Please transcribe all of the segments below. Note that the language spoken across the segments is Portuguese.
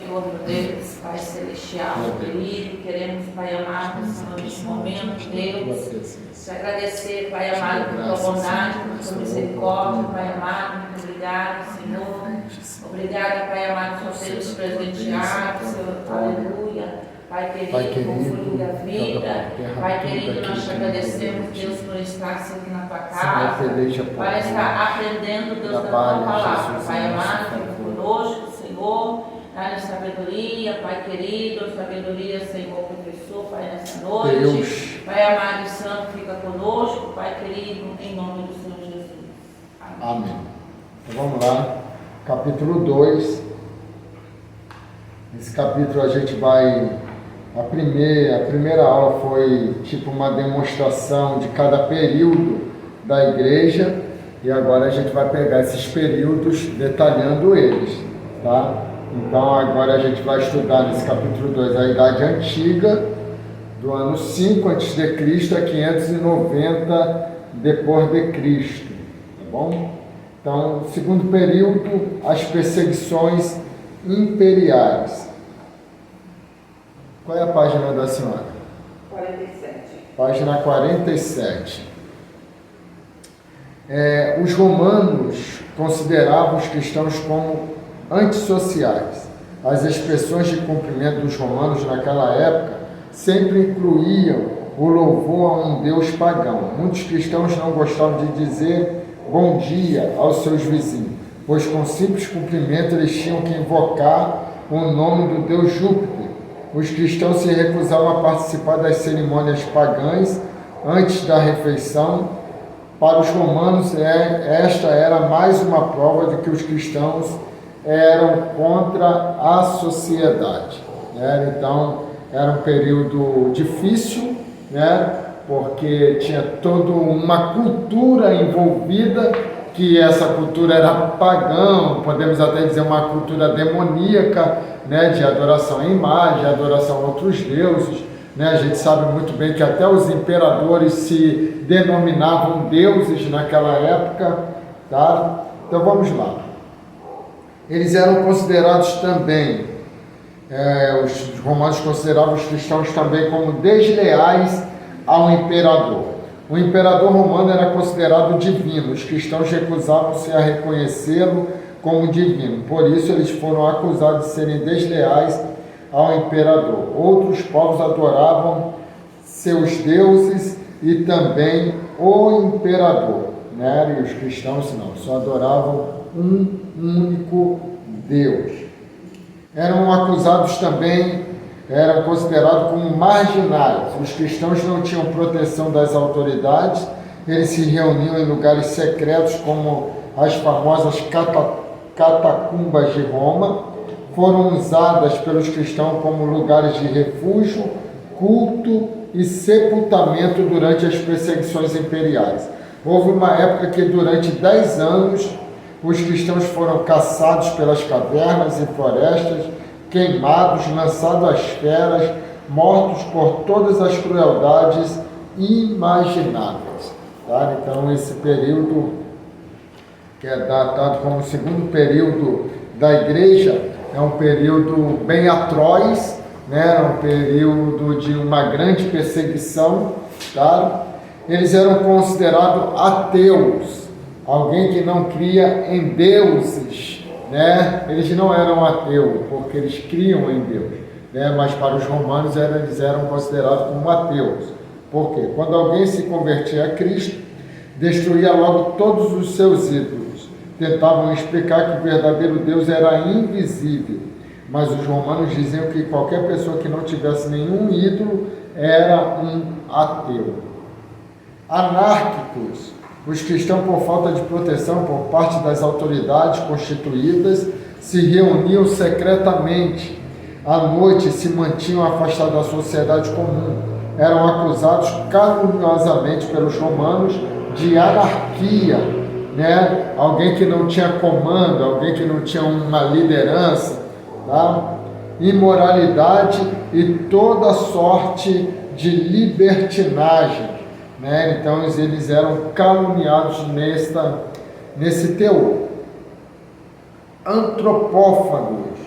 Senhor, meu Deus, Pai Celestial, querido, queremos, Pai amado, Senhor, neste momento, Deus, te agradecer, Pai amado, por tua bondade, por tua misericórdia, Pai amado, muito obrigado, Senhor. Obrigada, Pai amado, por ter nos presenteado, Senhor, aleluia. Pai querido, com fruto da vida, Pai querido, nós te agradecemos, Deus, por estar aqui na tua casa, para estar aprendendo, Deus, da tua palavra, Pai amado, fica conosco, Senhor. Dá-nos sabedoria, Pai querido, sabedoria, Senhor, professor, Pai, nessa noite. Deus. Pai amado e santo, fica conosco, Pai querido, em nome do Senhor Jesus. Amém. Amém. Então vamos lá, capítulo 2. Nesse capítulo a gente vai... A primeira aula foi tipo uma demonstração de cada período da igreja. E agora a gente vai pegar esses períodos detalhando eles, tá? Então agora a gente vai estudar nesse capítulo 2 a Idade Antiga, do ano 5 a.C. a 590 depois de Cristo, tá bom? Então, segundo período, as perseguições imperiais. Qual é a página da senhora? 47. Página 47. Os romanos consideravam os cristãos como antissociais. As expressões de cumprimento dos romanos naquela época sempre incluíam o louvor a um deus pagão. Muitos cristãos não gostavam de dizer bom dia aos seus vizinhos, pois com simples cumprimento eles tinham que invocar o nome do deus Júpiter. Os cristãos se recusavam a participar das cerimônias pagãs antes da refeição. Para os romanos, esta era mais uma prova de que os cristãos eram contra a sociedade, né? Então, era um período difícil, né? Porque tinha toda uma cultura envolvida, que essa cultura era pagã, podemos até dizer uma cultura demoníaca, né? De adoração à imagem, adoração a outros deuses, né? A gente sabe muito bem que até os imperadores se denominavam deuses naquela época, tá? Então vamos lá. Eles eram considerados também, os romanos consideravam os cristãos também como desleais ao imperador. O imperador romano era considerado divino, os cristãos recusavam-se a reconhecê-lo como divino, por isso eles foram acusados de serem desleais ao imperador. Outros povos adoravam seus deuses e também o imperador, né? E os cristãos não, só adoravam um único Deus. Eram acusados também, eram considerados como marginais. Os cristãos não tinham proteção das autoridades, eles se reuniam em lugares secretos como as famosas catacumbas de Roma. Foram usadas pelos cristãos como lugares de refúgio, culto e sepultamento durante as perseguições imperiais. Houve uma época que durante 10 anos os cristãos foram caçados pelas cavernas e florestas, queimados, lançados às feras, mortos por todas as crueldades imagináveis. Tá? Então esse período, que é datado como o segundo período da igreja, é um período bem atroz, né? É um período de uma grande perseguição, tá? Eles eram considerados ateus, alguém que não cria em deuses, né? Eles não eram ateus, porque eles criam em Deus, né? Mas para os romanos eles eram considerados como ateus. Por quê? Quando alguém se convertia a Cristo, destruía logo todos os seus ídolos. Tentavam explicar que o verdadeiro Deus era invisível, mas os romanos diziam que qualquer pessoa que não tivesse nenhum ídolo era um ateu. Anárquicos. Os cristãos, por falta de proteção por parte das autoridades constituídas, se reuniam secretamente. À noite se mantinham afastados da sociedade comum. Eram acusados caluniosamente pelos romanos de anarquia, né? Alguém que não tinha comando, alguém que não tinha uma liderança, tá? Imoralidade e toda sorte de libertinagem, né? Então eles eram caluniados nesse teor. Antropófagos.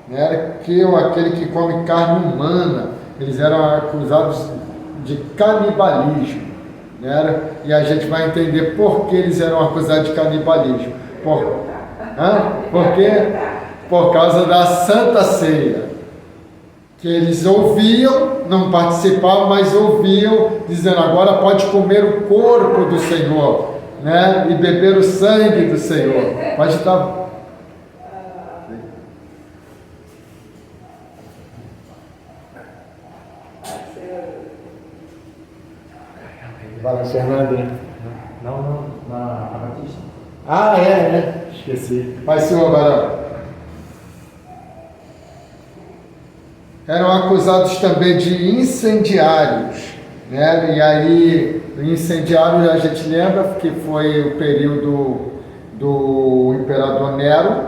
né, que aquele que come carne humana. Eles eram acusados de canibalismo, né? E a gente vai entender por que eles eram acusados de canibalismo. Por causa da Santa Ceia, que eles ouviam, não participavam, mas ouviam, dizendo: agora pode comer o corpo do Senhor, né? E beber o sangue do Senhor. Pode estar... Vai, Fernando. Não, na Batista. Ah, esqueci. Vai, senhor Barão. Eram acusados também de incendiários, né? E aí, incendiários, a gente lembra que foi o período do imperador Nero,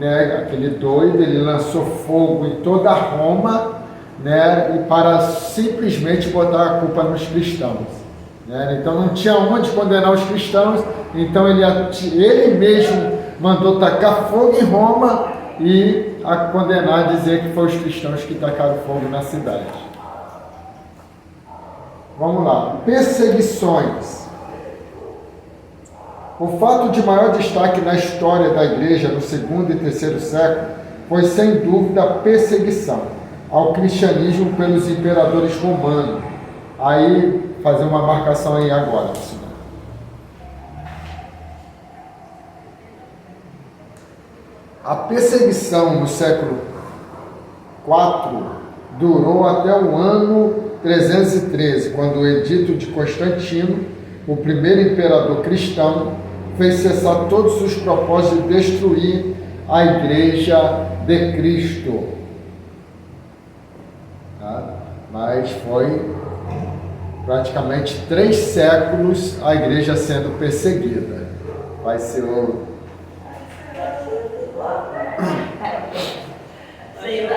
né? Aquele doido, ele lançou fogo em toda Roma, né? E para simplesmente botar a culpa nos cristãos. Então não tinha onde condenar os cristãos, então ele mesmo mandou tacar fogo em Roma e a condenar, dizer que foram os cristãos que tacaram fogo na cidade. Vamos lá, perseguições. O fato de maior destaque na história da igreja no segundo e terceiro século foi sem dúvida a perseguição ao cristianismo pelos imperadores romanos. Aí, fazer uma marcação aí agora, senhor. A perseguição no século IV durou até o ano 313, quando o edito de Constantino, o primeiro imperador cristão, fez cessar todos os propósitos de destruir a Igreja de Cristo. Mas foi praticamente 3 séculos a igreja sendo perseguida. Vai ser o...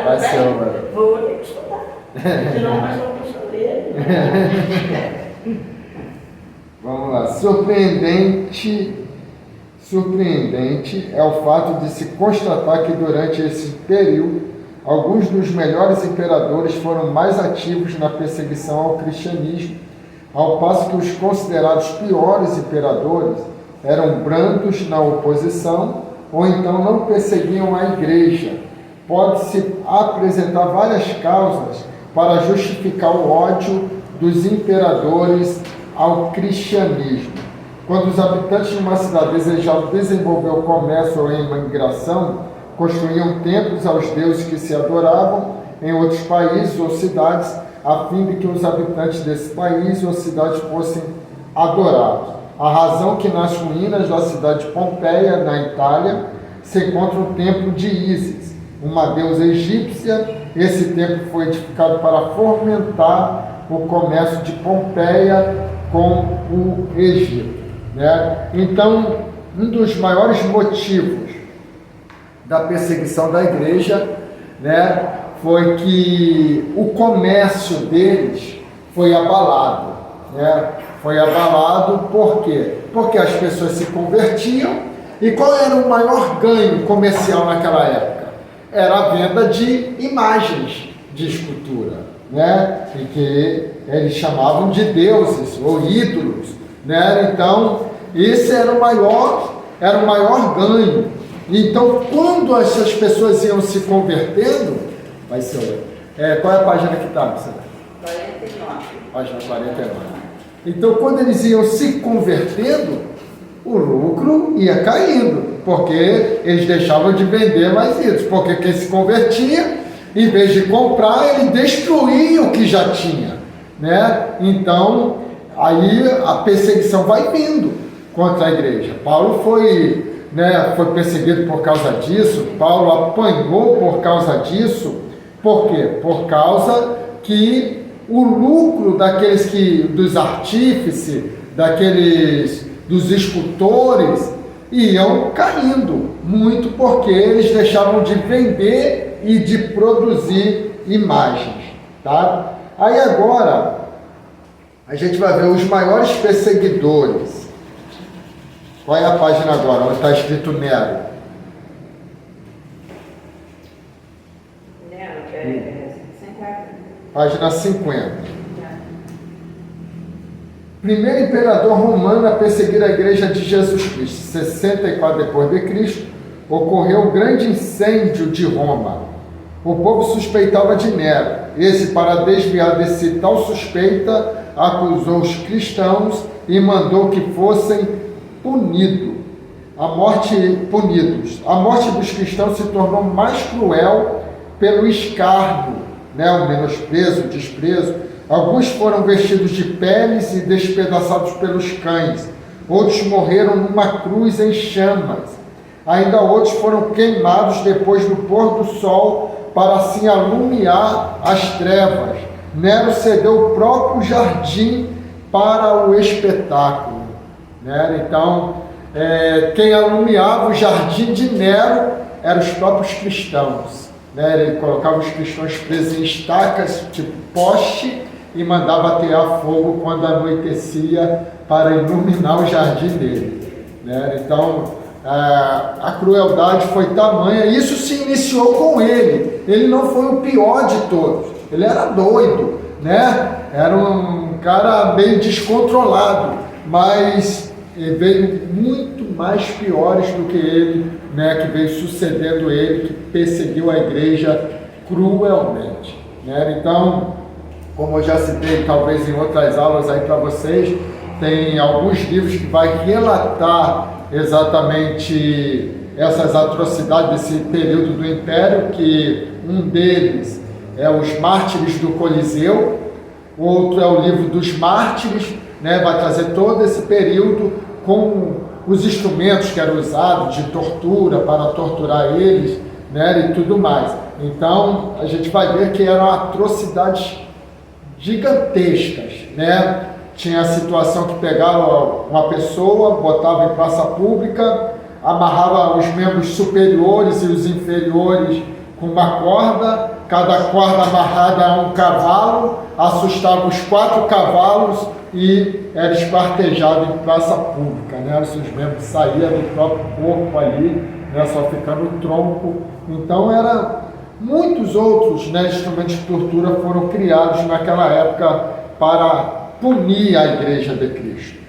Vai ser o... Vou ter que estudar. Senão mais não vou saber. Vamos lá. Surpreendente é o fato de se constatar que durante esse período alguns dos melhores imperadores foram mais ativos na perseguição ao cristianismo, ao passo que os considerados piores imperadores eram brandos na oposição ou então não perseguiam a igreja. Pode-se apresentar várias causas para justificar o ódio dos imperadores ao cristianismo. Quando os habitantes de uma cidade desejavam desenvolver o comércio ou a imigração, construíam templos aos deuses que se adoravam em outros países ou cidades, a fim de que os habitantes desse país ou cidade fossem adorados. A razão que nas ruínas da cidade de Pompeia, na Itália, se encontra o templo de Ísis, uma deusa egípcia. Esse templo foi edificado para fomentar o comércio de Pompeia com o Egito, né? Então, um dos maiores motivos da perseguição da igreja, né, foi que o comércio deles foi abalado, né? Foi abalado por quê? Porque as pessoas se convertiam. E qual era o maior ganho comercial naquela época? Era a venda de imagens de escultura, né? E que eles chamavam de deuses ou ídolos, né? Então, esse era o maior ganho. Então, quando essas pessoas iam se convertendo, vai ser... qual é a página que está? 49. Página 49. Então, quando eles iam se convertendo, o lucro ia caindo, porque eles deixavam de vender mais ídolos, porque quem se convertia, em vez de comprar, ele destruía o que já tinha, né? Então, aí a perseguição vai vindo contra a igreja. Paulo foi perseguido por causa disso, Paulo apanhou por causa disso. Por quê? Por causa que o lucro dos artífices, dos escultores, iam caindo muito, porque eles deixavam de vender e de produzir imagens, tá? Aí agora a gente vai ver os maiores perseguidores. Qual é a página agora? Onde está escrito Nero? Página 50. Primeiro imperador romano a perseguir a igreja de Jesus Cristo, 64 depois de Cristo, ocorreu o grande incêndio de Roma. O povo suspeitava de Nero. Esse, para desviar desse tal suspeita, acusou os cristãos e mandou que fossem punidos. A morte dos cristãos se tornou mais cruel pelo escárnio, o menosprezo, o desprezo. Alguns foram vestidos de peles e despedaçados pelos cães. Outros morreram numa cruz em chamas. Ainda outros foram queimados depois do pôr do sol para assim alumiar as trevas. Nero cedeu o próprio jardim para o espetáculo. Então, quem alumiava o jardim de Nero eram os próprios cristãos. Ele colocava os cristãos presos em estacas, tipo poste, e mandava atear fogo quando anoitecia para iluminar o jardim dele. Então, a crueldade foi tamanha. Isso se iniciou com ele. Ele não foi o pior de todos. Ele era doido, era um cara meio descontrolado, mas veio muito mais piores do que ele, que veio sucedendo ele, que perseguiu a igreja cruelmente. Então, como eu já citei, talvez em outras aulas aí para vocês, tem alguns livros que vai relatar exatamente essas atrocidades desse período do Império, que um deles é Os Mártires do Coliseu, o outro é o livro dos Mártires, vai trazer todo esse período com os instrumentos que eram usados de tortura para torturar eles, e tudo mais. Então, a gente vai ver que eram atrocidades gigantescas, Tinha a situação que pegava uma pessoa, botava em praça pública, amarrava os membros superiores e os inferiores com uma corda, cada corda amarrada a um cavalo, assustava os 4 cavalos e era esquartejado em praça pública, Os seus membros saíam do próprio corpo ali, só ficando o tronco. Então, muitos outros instrumentos de tortura foram criados naquela época para punir a igreja de Cristo.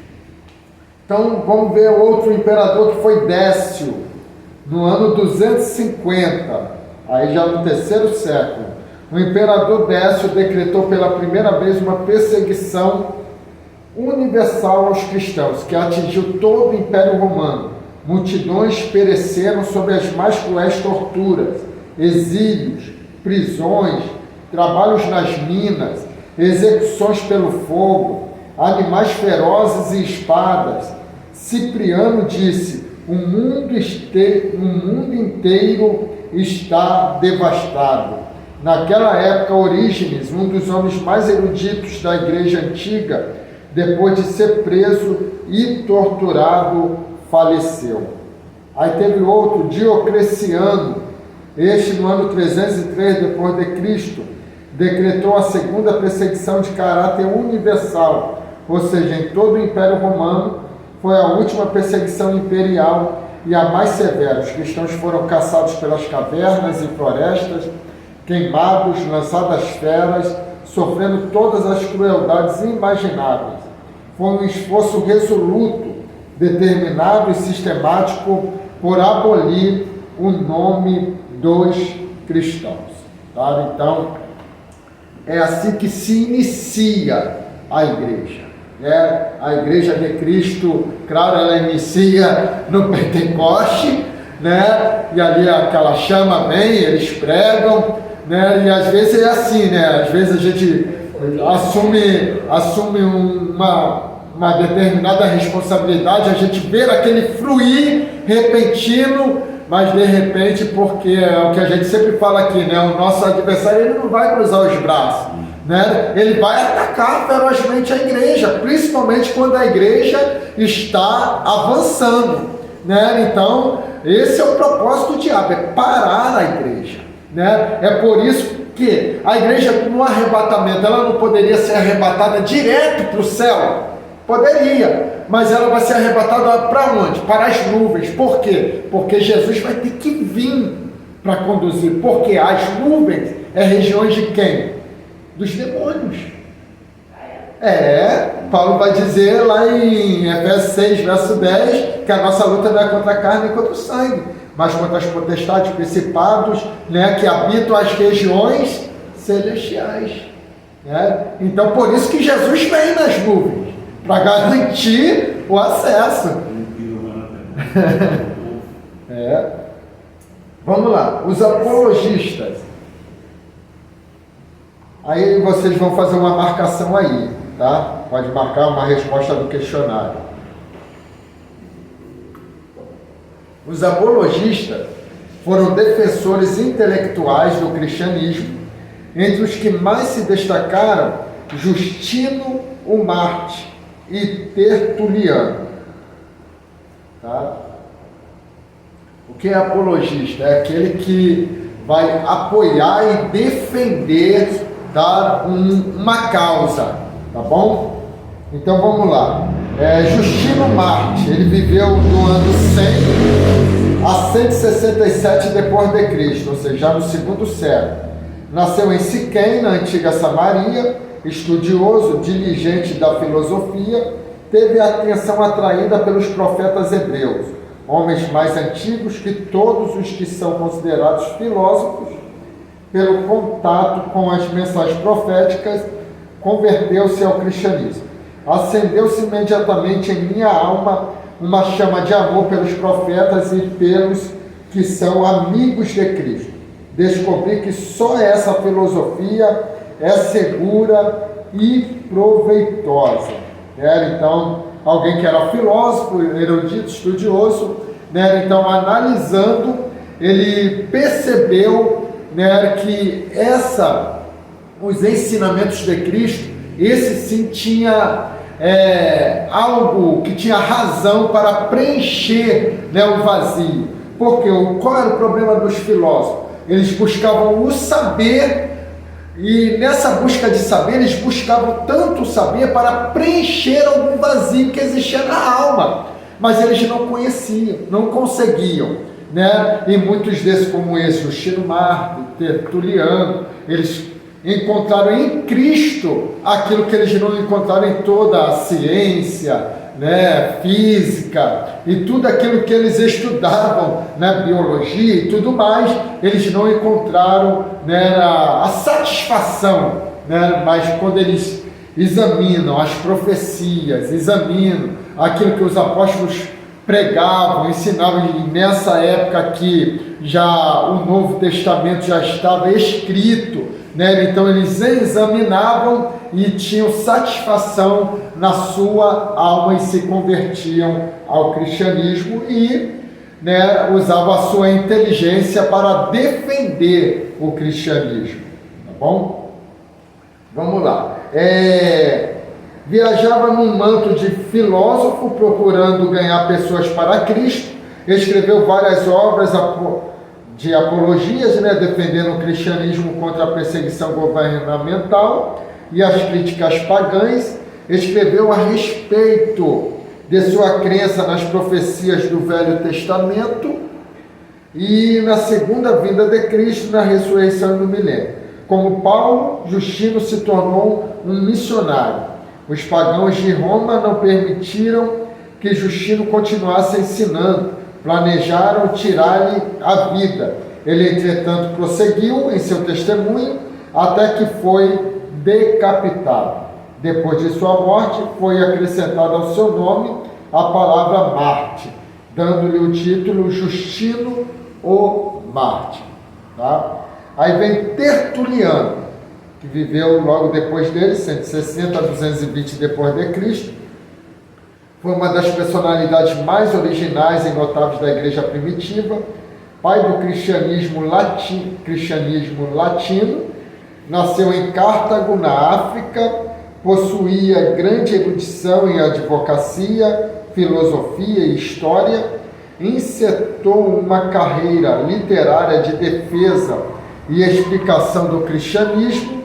Então, vamos ver outro imperador que foi Décio, no ano 250, aí já no 3º século. O imperador Décio decretou pela primeira vez uma perseguição universal aos cristãos, que atingiu todo o Império Romano. Multidões pereceram sob as mais cruéis torturas, exílios, prisões, trabalhos nas minas, execuções pelo fogo, animais ferozes e espadas. Cipriano disse: o mundo inteiro está devastado. Naquela época, Orígenes, um dos homens mais eruditos da igreja antiga, depois de ser preso e torturado, faleceu. Aí teve outro, Diocleciano. Este, no ano 303 depois de Cristo, decretou a segunda perseguição de caráter universal, ou seja, em todo o Império Romano. Foi a última perseguição imperial e a mais severa. Os cristãos foram caçados pelas cavernas e florestas, queimados, lançados às feras, sofrendo todas as crueldades imagináveis. Foi um esforço resoluto, determinado e sistemático por abolir o nome dos cristãos. Então, é assim que se inicia a igreja. A igreja de Cristo, claro, ela inicia no Pentecoste, e ali aquela chama vem, eles pregam, e às vezes é assim, às vezes a gente assume uma determinada responsabilidade, a gente vê aquele fluir repentino, mas de repente, porque é o que a gente sempre fala aqui, o nosso adversário ele não vai cruzar os braços, ele vai atacar ferozmente a igreja, principalmente quando a igreja está avançando, Então, esse é o propósito do diabo, é parar a igreja, É por isso que a igreja, no arrebatamento, ela não poderia ser arrebatada direto para o céu. Poderia, mas ela vai ser arrebatada para onde? Para as nuvens. Por quê? Porque Jesus vai ter que vir para conduzir, porque as nuvens é regiões de quem? Dos demônios. Paulo vai dizer lá em Efésios 6, verso 10, que a nossa luta não é contra a carne e contra o sangue, mas contra as potestades, principados, né, que habitam as regiões celestiais. Né? Então, por isso que Jesus vem nas nuvens, para garantir o acesso. Vamos lá, os apologistas. Aí vocês vão fazer uma marcação aí, tá? Pode marcar uma resposta do questionário. Os apologistas foram defensores intelectuais do cristianismo, entre os que mais se destacaram Justino o Mártir e Tertuliano. Tá? O que é apologista? É aquele que vai apoiar e defender, dar uma causa, tá bom? Então vamos lá. Justino Mártir, ele viveu do ano 100 a 167 depois de Cristo, ou seja, já no segundo século. Nasceu em Siquém, na antiga Samaria, estudioso, diligente da filosofia, teve a atenção atraída pelos profetas hebreus, homens mais antigos que todos os que são considerados filósofos. Pelo contato com as mensagens proféticas, converteu-se ao cristianismo. Acendeu-se imediatamente em minha alma uma chama de amor pelos profetas e pelos que são amigos de Cristo. Descobri que só essa filosofia é segura e proveitosa. Então, alguém que era filósofo, erudito, estudioso, então, analisando, ele percebeu que os ensinamentos de Cristo, esse sim tinha algo que tinha razão para preencher o vazio. Porque qual era o problema dos filósofos? Eles buscavam o saber, e nessa busca de saber, eles buscavam tanto saber para preencher algum vazio que existia na alma, mas eles não conheciam, não conseguiam. E muitos desses, como esse, Justino Mártir, Tertuliano, eles encontraram em Cristo aquilo que eles não encontraram em toda a ciência, física e tudo aquilo que eles estudavam, biologia e tudo mais, eles não encontraram a satisfação, mas quando eles examinam as profecias, examinam aquilo que os apóstolos pregavam, ensinavam, e nessa época que já o Novo Testamento já estava escrito, então eles examinavam e tinham satisfação na sua alma e se convertiam ao cristianismo e usavam a sua inteligência para defender o cristianismo, tá bom? Vamos lá. Viajava num manto de filósofo, procurando ganhar pessoas para Cristo. Escreveu várias obras de apologias, defendendo o cristianismo contra a perseguição governamental e as críticas pagãs. Escreveu a respeito de sua crença nas profecias do Velho Testamento e na segunda vinda de Cristo, na ressurreição do milênio. Como Paulo, Justino se tornou um missionário. Os pagãos de Roma não permitiram que Justino continuasse ensinando, planejaram tirar-lhe a vida. Ele, entretanto, prosseguiu em seu testemunho até que foi decapitado. Depois de sua morte, foi acrescentada ao seu nome a palavra Mártir, dando-lhe o título Justino o Mártir. Tá? Aí vem Tertuliano, que viveu logo depois dele, 160 a 220 depois de Cristo. Foi uma das personalidades mais originais e notáveis da igreja primitiva, pai do cristianismo latino, nasceu em Cartago, na África, possuía grande erudição em advocacia, filosofia e história, encetou uma carreira literária de defesa e explicação do cristianismo.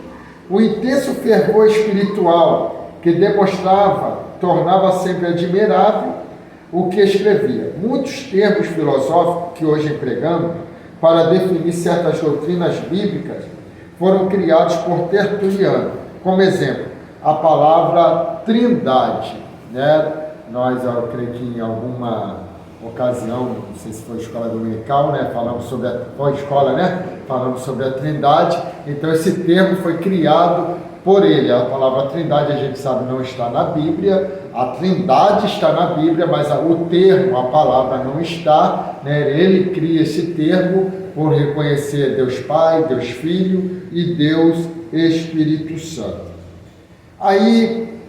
O intenso fervor espiritual que demonstrava tornava sempre admirável o que escrevia. Muitos termos filosóficos que hoje empregamos para definir certas doutrinas bíblicas foram criados por Tertuliano. Como exemplo, a palavra trindade, né? Nós, eu creio que em alguma ocasião, não sei se foi escola dominical, né? Falamos sobre falamos sobre a trindade. Então esse termo foi criado por ele. A palavra trindade, a gente sabe, não está na Bíblia. A trindade está na Bíblia, mas o termo, a palavra não está, né? Ele cria esse termo por reconhecer Deus Pai, Deus Filho e Deus Espírito Santo. Aí,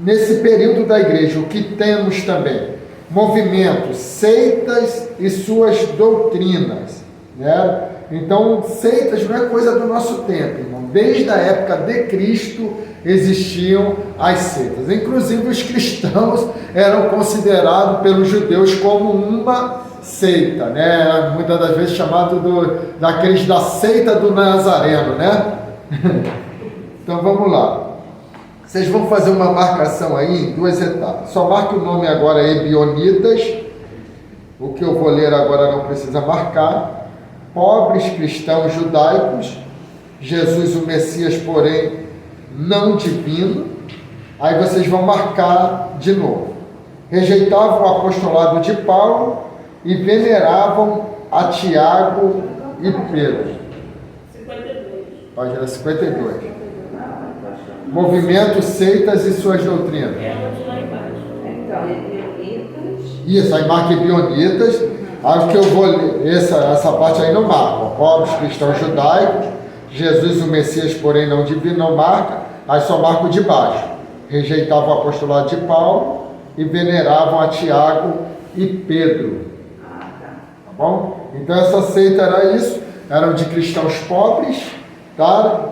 nesse período da igreja, o que temos também? Movimentos, seitas e suas doutrinas, né? Então, seitas não é coisa do nosso tempo, irmão. Desde a época de Cristo existiam as seitas. Inclusive, os cristãos eram considerados pelos judeus como uma seita, né? Muitas das vezes chamado daqueles da seita do Nazareno, né? Então, vamos lá. Vocês vão fazer uma marcação aí em 2 etapas. Só marque o nome agora Ebionitas. O que eu vou ler agora não precisa marcar. Pobres cristãos judaicos, Jesus o Messias, porém não divino. Aí vocês vão marcar de novo. Rejeitavam o apostolado de Paulo e veneravam a Tiago e Pedro. 52. Página 52. Movimento, seitas e suas doutrinas. Lá embaixo. Então, Ebionitas. Isso, aí marca Ebionitas. Acho que eu vou ler, essa parte aí não marca. Pobres cristãos judaicos, Jesus o Messias, porém não divino, não marca. Aí só marca o de baixo. Rejeitavam o apostolado de Paulo e veneravam a Tiago e Pedro. Tá bom? Então essa seita era isso. Eram de cristãos pobres, tá?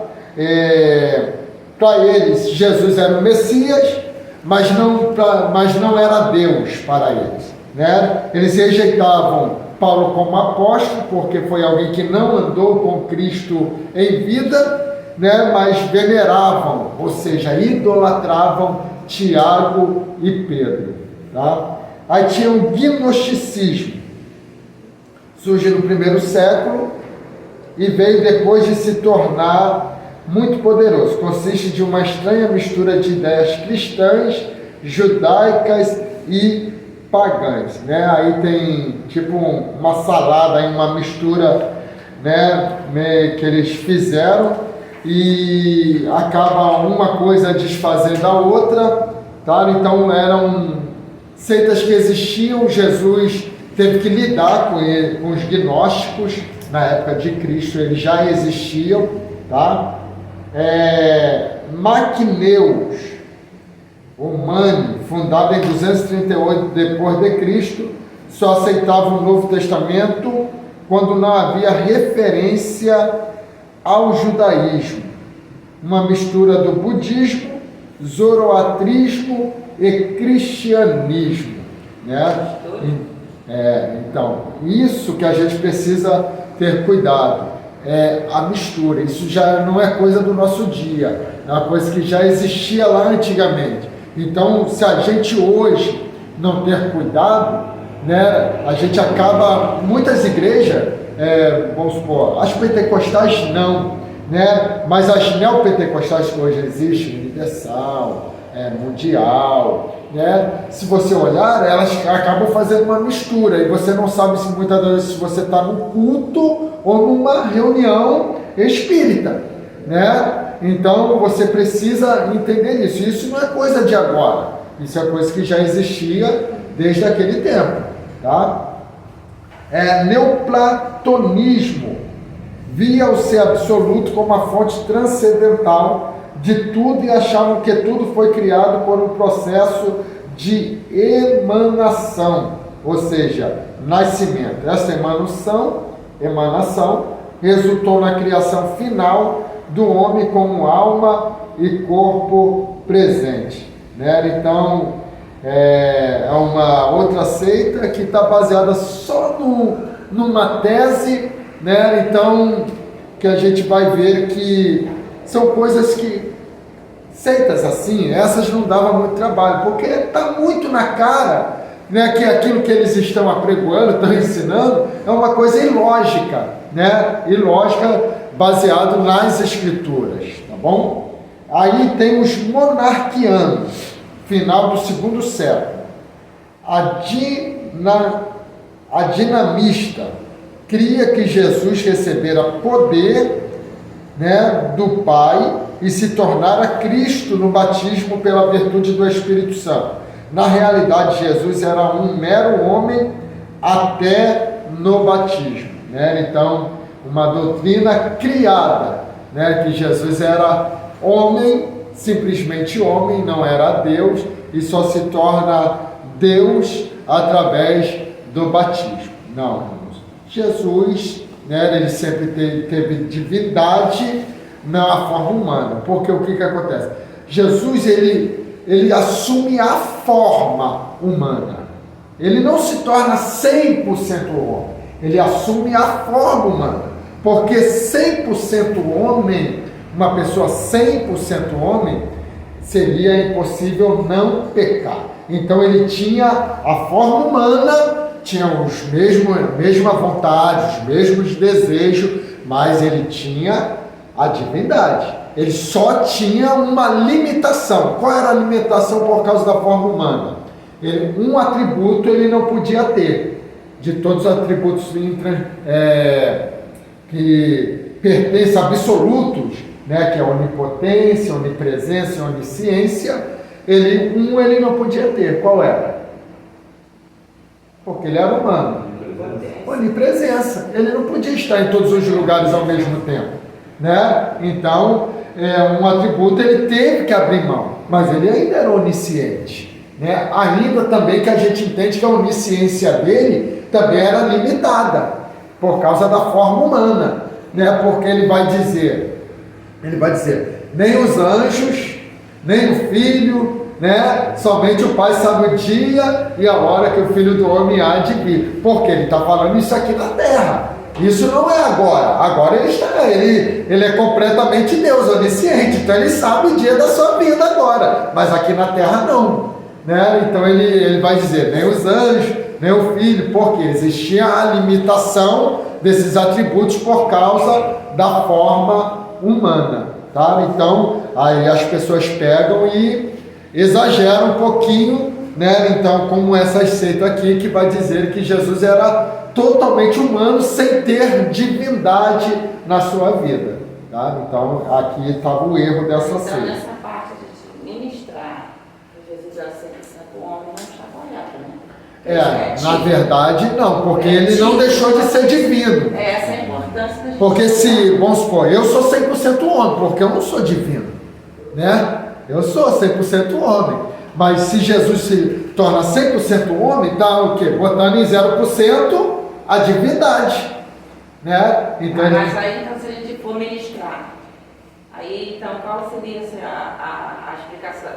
Para eles, Jesus era o Messias, mas não era Deus para eles, né? Eles rejeitavam Paulo como apóstolo, porque foi alguém que não andou com Cristo em vida, né? Mas veneravam, ou seja, idolatravam Tiago e Pedro, tá? Aí tinha o gnosticismo, surge no 1º século e veio depois de se tornar muito poderoso. Consiste de uma estranha mistura de ideias cristãs, judaicas e pagãs, né? Aí tem tipo uma salada, uma mistura, né, que eles fizeram e acaba uma coisa desfazendo a outra, tá? Então eram seitas que existiam. Jesus teve que lidar com os gnósticos. Na época de Cristo eles já existiam, tá? Maquineus, o Mani, fundado em 238 depois de Cristo, só aceitava o Novo Testamento quando não havia referência ao judaísmo, uma mistura do budismo, zoroatrismo e cristianismo, né? Então, isso que a gente precisa ter cuidado. A mistura, isso já não é coisa do nosso dia, é uma coisa que já existia lá antigamente. Então, se a gente hoje não ter cuidado, né, a gente acaba, muitas igrejas, vamos supor, as pentecostais não, né, mas as neopentecostais que hoje existem, universal, mundial, né, se você olhar, elas acabam fazendo uma mistura e você não sabe se muitas vezes se você está num culto ou numa reunião espírita, né? Então você precisa entender isso. Isso não é coisa de agora, isso é coisa que já existia desde aquele tempo, tá? Neoplatonismo via o ser absoluto como a fonte transcendental de tudo e achavam que tudo foi criado por um processo de emanação, ou seja, nascimento. Essa emanação resultou na criação final do homem como alma e corpo presente, né? Então é uma outra seita que está baseada só numa tese, né? Então que a gente vai ver que são coisas que seitas assim, essas não davam muito trabalho, porque está muito na cara, né, que aquilo que eles estão apregoando, estão ensinando, é uma coisa ilógica, né? Ilógica baseado nas Escrituras, tá bom? Aí tem os monarquianos, final do segundo século. A dinamista cria que Jesus recebera poder, né, do Pai e se tornara Cristo no batismo pela virtude do Espírito Santo. Na realidade, Jesus era um mero homem até no batismo, né? Então, uma doutrina criada, né, que Jesus era homem, simplesmente homem, não era Deus, e só se torna Deus através do batismo. Não, irmãos. Jesus, né, ele sempre teve divindade na forma humana, porque o que acontece? Jesus, ele assume a forma humana, ele não se torna 100% homem, ele assume a forma humana, porque 100% homem, uma pessoa 100% homem, seria impossível não pecar. Então ele tinha a forma humana, tinha a mesma vontade, os mesmos desejos, mas ele tinha a divindade. Ele só tinha uma limitação. Qual era a limitação por causa da forma humana? Um atributo ele não podia ter. De todos os atributos que pertencem a absolutos, né, que é a onipotência, a onipresença, a onisciência, ele não podia ter. Qual era? Porque ele era humano. Onipresença. Ele não podia estar em todos os lugares ao mesmo tempo, né? Então, um atributo ele teve que abrir mão, mas ele ainda era onisciente, né? Ainda também que a gente entende que a onisciência dele também era limitada por causa da forma humana, né? Porque ele vai dizer, nem os anjos, nem o Filho, né? Somente o Pai sabe o dia e a hora que o Filho do Homem há de vir. Porque ele está falando isso aqui na terra. Isso não é agora. Agora ele é completamente Deus, onisciente. Então ele sabe o dia da sua vida agora. Mas aqui na terra não, né? Então ele vai dizer, nem os anjos, nem o Filho, porque existia a limitação desses atributos por causa da forma humana, tá? Então aí as pessoas pegam e exageram um pouquinho, né? Então, como essa seita aqui que vai dizer que Jesus era totalmente humano sem ter divindade na sua vida, tá? Então aqui estava o erro dessa seita. Então nessa parte de ministrar que Jesus era 100% homem, não estava olhando, né? Na verdade não, porque ele não deixou de ser divino. Essa é a importância da gente. Porque se, vamos supor, eu sou 100% homem, porque eu não sou divino, né? Eu sou 100% homem, mas se Jesus se torna 100% homem, está o quê? Botando em 0% a divindade, né? Então, mas aí, então, se a gente for ministrar, aí, então, qual seria a explicação?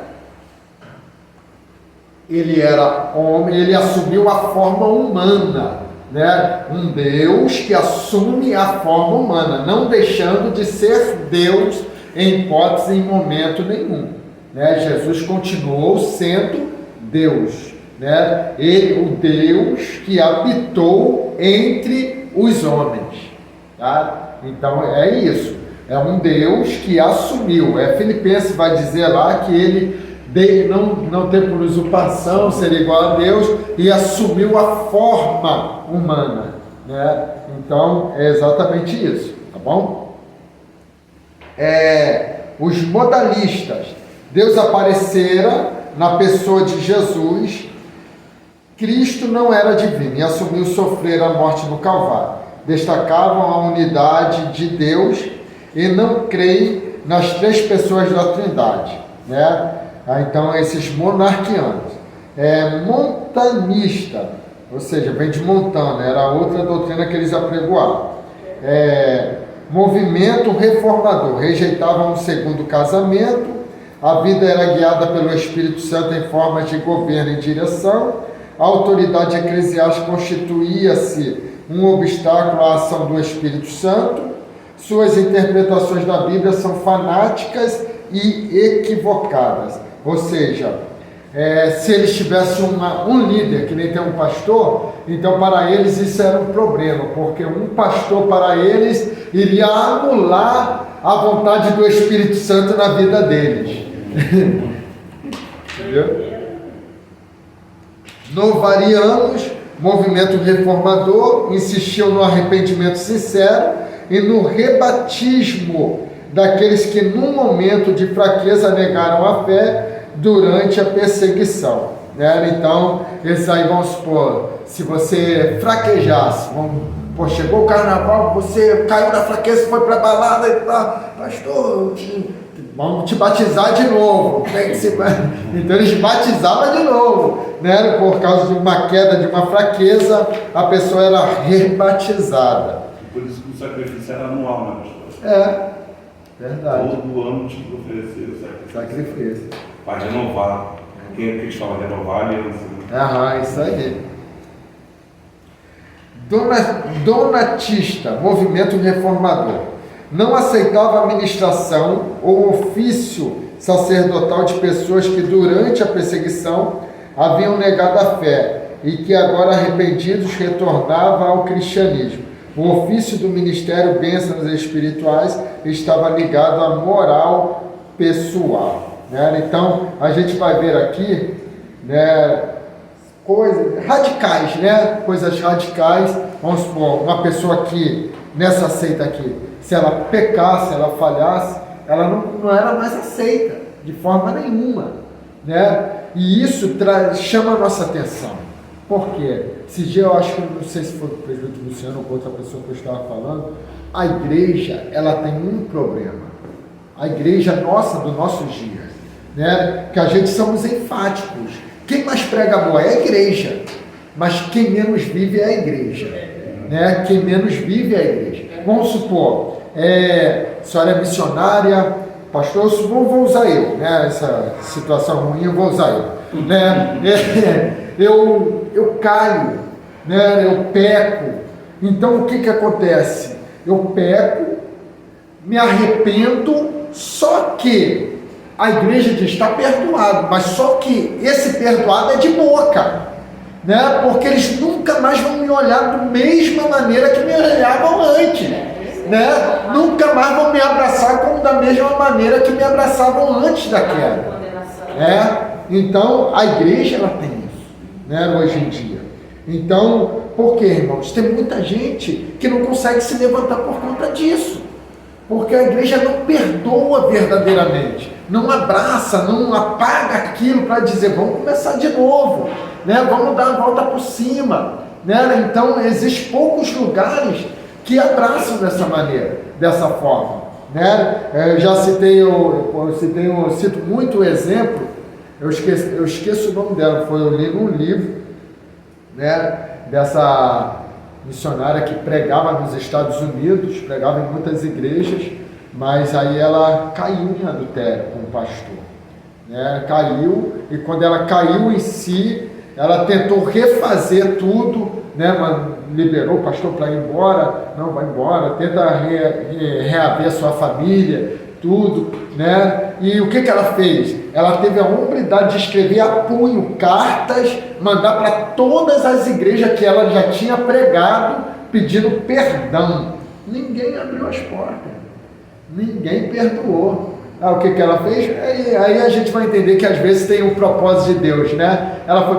Ele era homem, ele assumiu a forma humana, né? Um Deus que assume a forma humana, não deixando de ser Deus em hipótese, em momento nenhum, né? Jesus continuou sendo Deus, né? Ele, o Deus que habitou entre os homens, tá? Então é isso, é um Deus que assumiu. Filipenses vai dizer lá que ele não tem por usurpação ser igual a Deus e assumiu a forma humana, né? Então é exatamente isso, tá bom? Os modalistas, Deus aparecera na pessoa de Jesus. Cristo não era divino e assumiu sofrer a morte no Calvário. Destacavam a unidade de Deus e não creem nas três pessoas da Trindade, né? Então, esses monarquianos. Montanista, ou seja, vem de Montana, era outra doutrina que eles apregoavam. Movimento reformador, rejeitavam um segundo casamento, a vida era guiada pelo Espírito Santo em formas de governo e direção, a autoridade eclesiástica constituía-se um obstáculo à ação do Espírito Santo, suas interpretações da Bíblia são fanáticas e equivocadas, ou seja, se eles tivessem um líder, que nem tem um pastor, então para eles isso era um problema, porque um pastor para eles iria anular a vontade do Espírito Santo na vida deles. Entendeu? Novarianos, movimento reformador, insistiam no arrependimento sincero e no rebatismo daqueles que num momento de fraqueza negaram a fé durante a perseguição, né? Então, esses aí, vamos supor, se você fraquejasse, chegou o carnaval, você caiu na fraqueza, foi para a balada e tal, pastor, vamos te batizar de novo. Então eles batizavam de novo, né? Por causa de uma queda, de uma fraqueza, a pessoa era rebatizada. Por isso que o sacrifício era anual, né, pastor? Verdade. Todo ano tinha que oferecer o Sacrifício. para renovar. Quem é que eles falam? Renovar a aliança. Isso aí. Donatista, movimento reformador. Não aceitava a ministração ou ofício sacerdotal de pessoas que durante a perseguição haviam negado a fé e que agora arrependidos retornavam ao cristianismo. O ofício do ministério bênçãos espirituais estava ligado à moral pessoal, né? Então a gente vai ver aqui, né, coisas radicais, né? Coisas radicais. Vamos supor, uma pessoa que nessa seita aqui, se ela pecasse, ela falhasse, ela não era mais aceita de forma nenhuma, né? E isso chama a nossa atenção. Por quê? Esse dia eu acho que, não sei se foi o presidente Luciano ou outra pessoa que eu estava falando, a igreja, ela tem um problema. A igreja nossa, dos nossos dias, né? Que a gente somos enfáticos. Quem mais prega boa é a igreja, mas quem menos vive é a igreja, né? Quem menos vive é a igreja. Vamos supor, a senhora é missionária, pastor, vou usar eu, né? Essa situação ruim eu vou usar eu, né? Eu caio, né? Eu peco. Então o que acontece? Eu peco, me arrependo, só que a igreja diz, está perdoado, mas só que esse perdoado é de boca, né? Porque eles nunca mais vão me olhar da mesma maneira que me olhavam antes, né? Nunca mais vão me abraçar como da mesma maneira que me abraçavam antes da queda. Então a igreja ela tem isso, né? Hoje em dia. Então, por quê, irmãos? Tem muita gente que não consegue se levantar por conta disso, porque a igreja não perdoa verdadeiramente, não abraça, não apaga aquilo para dizer, vamos começar de novo, né? Vamos dar a volta por cima, né? Então, existem poucos lugares que abraçam dessa maneira, dessa forma, né? Eu cito muito o exemplo, eu esqueço o nome dela, eu li num livro, né, dessa missionária que pregava nos Estados Unidos, pregava em muitas igrejas, mas aí ela caiu em adultério com o pastor, né? Caiu, e quando ela caiu em si, ela tentou refazer tudo, né? Mas liberou o pastor para ir embora, não vai embora, tenta reaver a sua família, tudo, né? E o que ela fez? Ela teve a hombridade de escrever a punho cartas, mandar para todas as igrejas que ela já tinha pregado, pedindo perdão. Ninguém abriu as portas, ninguém perdoou. O que ela fez? Aí a gente vai entender que às vezes tem um propósito de Deus, né? Ela foi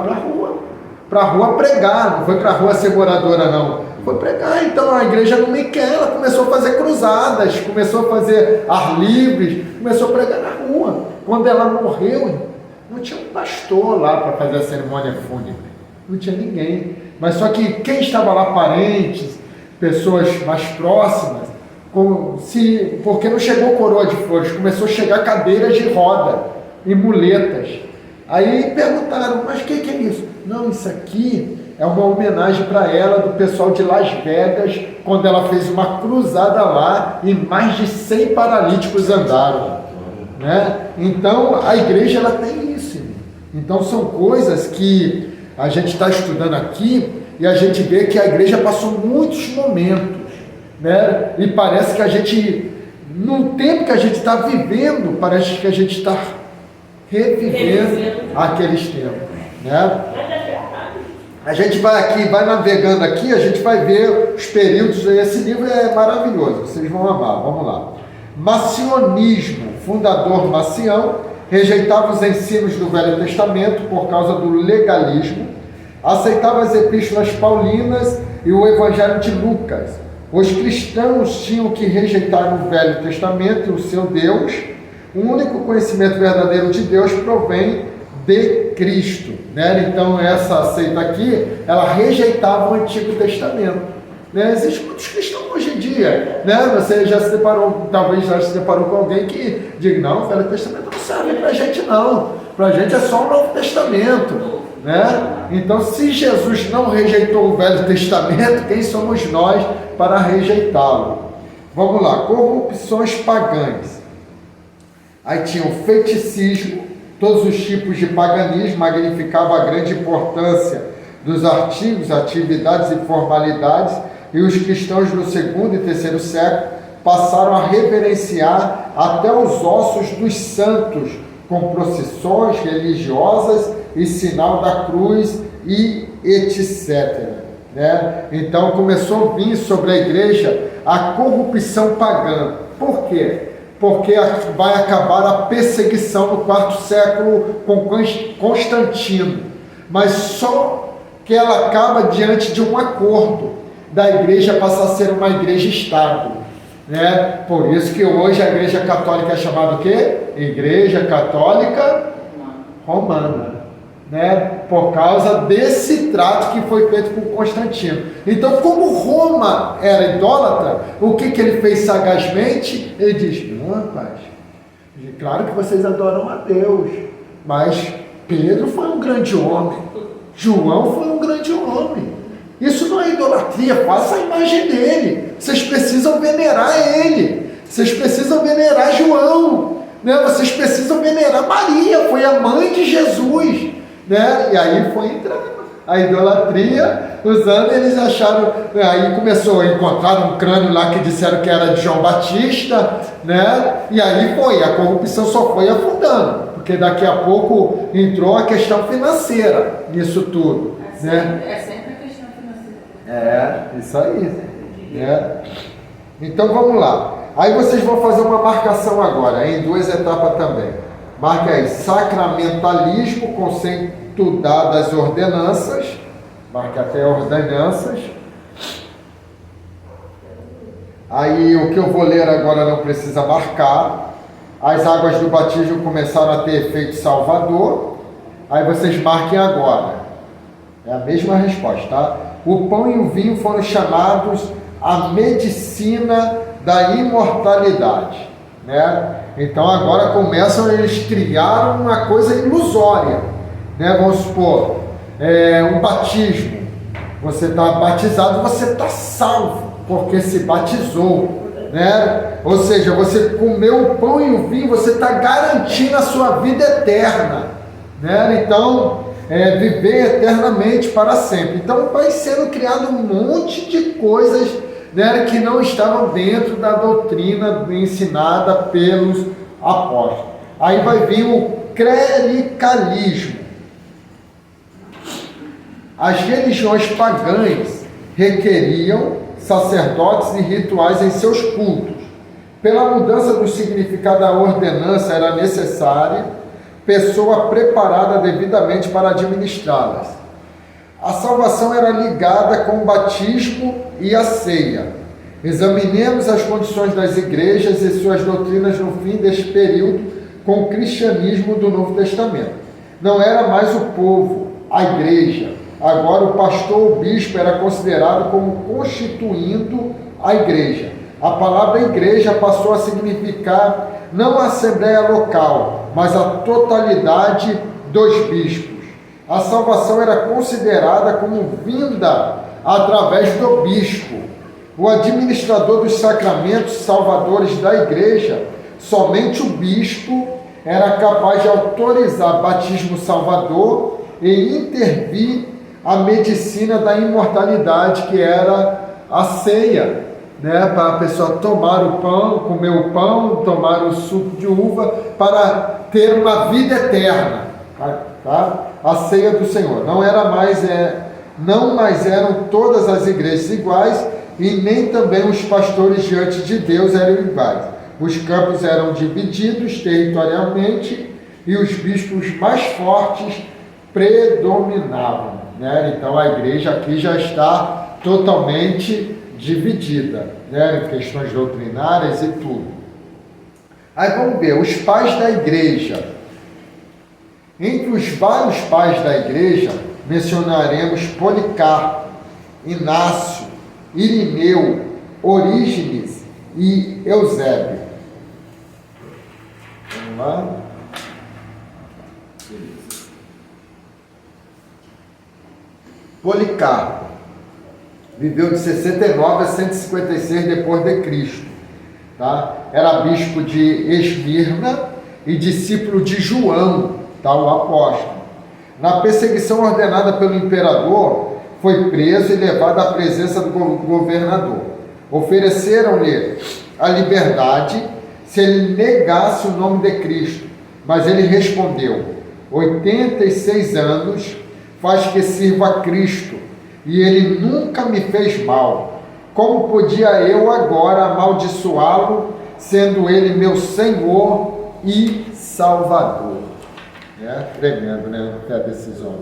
para a rua pregar, não foi para a rua ser moradora, não. Foi pregar, então a igreja não me quer, ela começou a fazer cruzadas, começou a fazer ar livres, começou a pregar na rua. Quando ela morreu, não tinha um pastor lá para fazer a cerimônia fúnebre, não tinha ninguém. Mas só que quem estava lá, parentes, pessoas mais próximas, porque não chegou coroa de flores, começou a chegar cadeiras de roda e muletas. Aí perguntaram, mas o que é isso? Não, isso aqui é uma homenagem para ela, do pessoal de Las Vegas, quando ela fez uma cruzada lá e mais de 100 paralíticos andaram, né? Então a igreja ela tem isso. Então são coisas que a gente está estudando aqui e a gente vê que a igreja passou muitos momentos, né? E parece que a gente, no tempo que a gente está vivendo, parece que a gente está revivendo aqueles tempos, né? A gente vai aqui, vai navegando aqui, a gente vai ver os períodos. Esse livro é maravilhoso, vocês vão amar. Vamos lá. Macionismo, fundador Macião, rejeitava os ensinos do Velho Testamento por causa do legalismo, aceitava as epístolas paulinas e o Evangelho de Lucas. Os cristãos tinham que rejeitar o Velho Testamento e o seu Deus. O único conhecimento verdadeiro de Deus provém de Cristo, né? Então essa seita aqui, ela rejeitava o Antigo Testamento, né? Existem muitos cristãos hoje em dia, né? Você já se deparou, talvez já se deparou com alguém que diga, não, o Velho Testamento não serve pra gente não, pra gente é só o Novo Testamento, né? Então se Jesus não rejeitou o Velho Testamento, quem somos nós para rejeitá-lo? Vamos lá, corrupções pagãs. Aí tinha o feiticismo, todos os tipos de paganismo, magnificava a grande importância dos artigos, atividades e formalidades, e os cristãos do segundo e terceiro século passaram a reverenciar até os ossos dos santos, com procissões religiosas e sinal da cruz e etc. Né? Então começou a vir sobre a igreja a corrupção pagã. Por quê? Porque vai acabar a perseguição no quarto século com Constantino, mas só que ela acaba diante de um acordo da igreja passar a ser uma igreja-estado, né? Por isso que hoje a igreja católica é chamada o quê? Igreja Católica Romana, né? Por causa desse trato que foi feito com Constantino. Então, como Roma era idólatra, o que ele fez sagazmente? Ele diz, não, rapaz, claro que vocês adoram a Deus, mas Pedro foi um grande homem, João foi um grande homem. Isso não é idolatria, faça a imagem dele. Vocês precisam venerar ele, vocês precisam venerar João, né? Vocês precisam venerar Maria, foi a mãe de Jesus, né? E aí foi entrando a idolatria, usando, eles acharam, aí começou a encontrar um crânio lá que disseram que era de João Batista, né? E aí foi, a corrupção só foi afundando, porque daqui a pouco entrou a questão financeira nisso tudo, né? É sempre a questão financeira. É, isso aí, né? Então vamos lá, aí vocês vão fazer uma marcação agora, em duas etapas também. Marque aí, sacramentalismo, conceito das ordenanças, marque até ordenanças. Aí o que eu vou ler agora não precisa marcar. As águas do batismo começaram a ter efeito salvador. Aí vocês marquem agora. É a mesma resposta, tá? O pão e o vinho foram chamados a medicina da imortalidade, né? Então agora começam, eles criaram uma coisa ilusória, né? Vamos supor, um batismo. Você está batizado, você está salvo, porque se batizou, né? Ou seja, você comeu o pão e o vinho, você está garantindo a sua vida eterna, né? Então, viver eternamente para sempre. Então vai sendo criado um monte de coisas, né, que não estavam dentro da doutrina ensinada pelos apóstolos. Aí vai vir o clericalismo. As religiões pagãs requeriam sacerdotes e rituais em seus cultos. Pela mudança do significado da ordenança, era necessária pessoa preparada devidamente para administrá-las. A salvação era ligada com o batismo e a ceia. Examinemos as condições das igrejas e suas doutrinas no fim deste período com o cristianismo do Novo Testamento. Não era mais o povo, a igreja. Agora o pastor ou bispo era considerado como constituindo a igreja. A palavra igreja passou a significar não a assembleia local, mas a totalidade dos bispos. A salvação era considerada como vinda através do bispo. O administrador dos sacramentos salvadores da igreja, somente o bispo era capaz de autorizar batismo salvador e intervir a medicina da imortalidade, que era a ceia, né, para a pessoa tomar o pão, comer o pão, tomar o suco de uva, para ter uma vida eterna, tá? A ceia do Senhor. Não mais eram todas as igrejas iguais, e nem também os pastores diante de Deus eram iguais. Os campos eram divididos territorialmente e os bispos mais fortes predominavam, né? Então a igreja aqui já está totalmente dividida, né? Em questões doutrinárias e tudo. Aí vamos ver, os pais da igreja. Entre os vários pais da igreja, mencionaremos Policarpo, Inácio, Irineu, Orígenes e Eusébio. Vamos lá. Policarpo viveu de 69 a 156 depois de Cristo, tá? Era bispo de Esmirna e discípulo de João, tá? O apóstolo. Na perseguição ordenada pelo imperador, foi preso e levado à presença do governador. Ofereceram-lhe a liberdade se ele negasse o nome de Cristo, mas ele respondeu: 86 anos faz que sirva a Cristo, e ele nunca me fez mal. Como podia eu agora amaldiçoá-lo, sendo ele meu Senhor e Salvador? É tremendo, né? A decisão.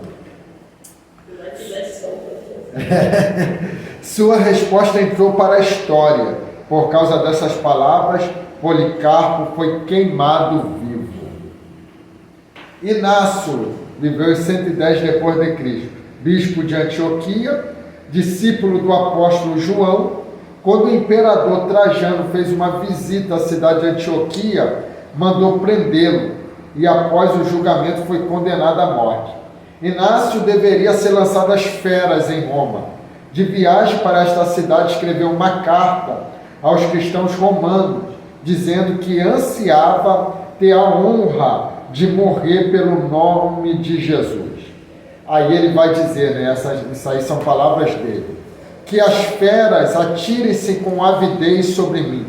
Sua resposta entrou para a história. Por causa dessas palavras, Policarpo foi queimado vivo. Inácio viveu em 110 depois de Cristo, bispo de Antioquia, discípulo do apóstolo João. Quando o imperador Trajano fez uma visita à cidade de Antioquia, mandou prendê-lo e após o julgamento foi condenado à morte. Inácio deveria ser lançado às feras em Roma. De viagem para esta cidade, escreveu uma carta aos cristãos romanos, dizendo que ansiava ter a honra de morrer pelo nome de Jesus. Aí ele vai dizer, né, isso aí são palavras dele, que as feras atirem-se com avidez sobre mim.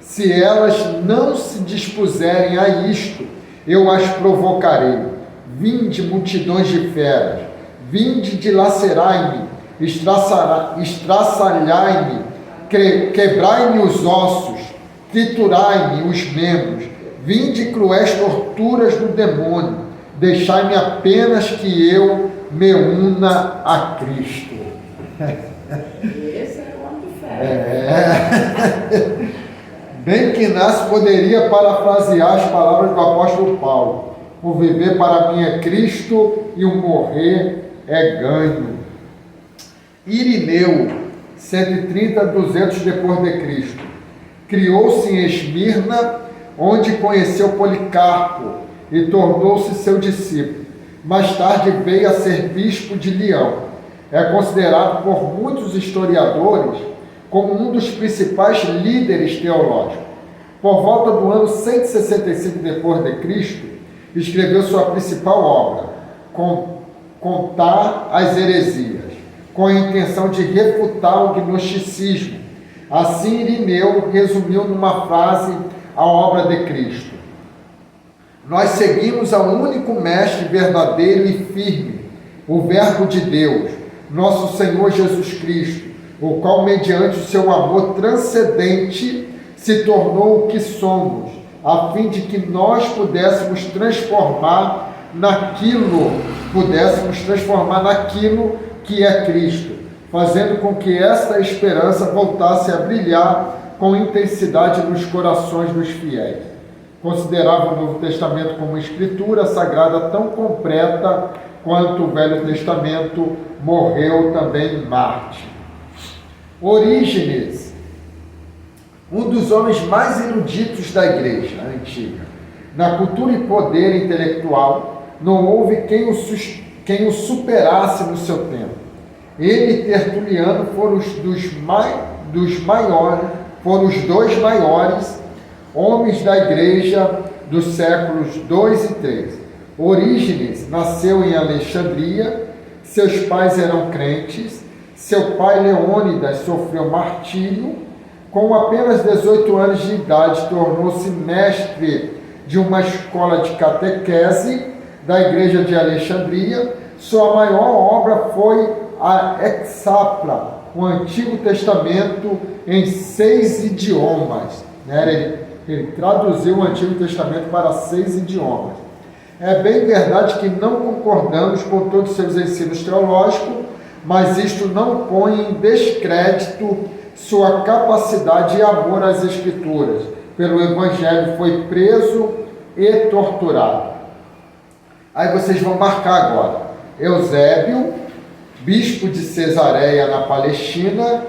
Se elas não se dispuserem a isto, eu as provocarei. Vinde, multidões de feras, vinde, dilacerai-me, estraçalhai-me, quebrai-me os ossos, triturai-me os membros, vinde, cruéis torturas do demônio, deixai-me apenas que eu me una a Cristo. Esse é o homem de fé. Bem que Inácio poderia parafrasear as palavras do apóstolo Paulo: o viver para mim é Cristo e o morrer é ganho. Irineu, 130 a 200 depois de Cristo, criou-se em Esmirna, onde conheceu Policarpo e tornou-se seu discípulo. Mais tarde veio a ser bispo de Leão. É considerado por muitos historiadores como um dos principais líderes teológicos. Por volta do ano 165 depois de Cristo, escreveu sua principal obra, Contar as Heresias, com a intenção de refutar o gnosticismo. Assim, Irineu resumiu numa frase a obra de Cristo: nós seguimos ao único mestre verdadeiro e firme, o Verbo de Deus, nosso Senhor Jesus Cristo, o qual, mediante o seu amor transcendente, se tornou o que somos, a fim de que nós pudéssemos transformar naquilo que é Cristo, fazendo com que esta esperança voltasse a brilhar com intensidade nos corações dos fiéis. Considerava o Novo Testamento como escritura sagrada tão completa quanto o Velho Testamento. Morreu também em Marte. Orígenes, um dos homens mais eruditos da igreja antiga. Na cultura e poder intelectual, não houve quem o superasse no seu tempo. Ele e Tertuliano foram os dois maiores homens da igreja dos séculos 2 e 3. Orígenes nasceu em Alexandria, seus pais eram crentes, seu pai Leônidas sofreu martírio Com apenas 18 anos de idade, tornou-se mestre de uma escola de catequese da Igreja de Alexandria. Sua maior obra foi a Hexapla, o Antigo Testamento em 6 idiomas. Ele traduziu o Antigo Testamento para 6 idiomas. É bem verdade que não concordamos com todos os seus ensinos teológicos, mas isto não põe em descrédito sua capacidade e amor às Escrituras. Pelo Evangelho foi preso e torturado. Aí vocês vão marcar agora. Eusébio, bispo de Cesareia na Palestina,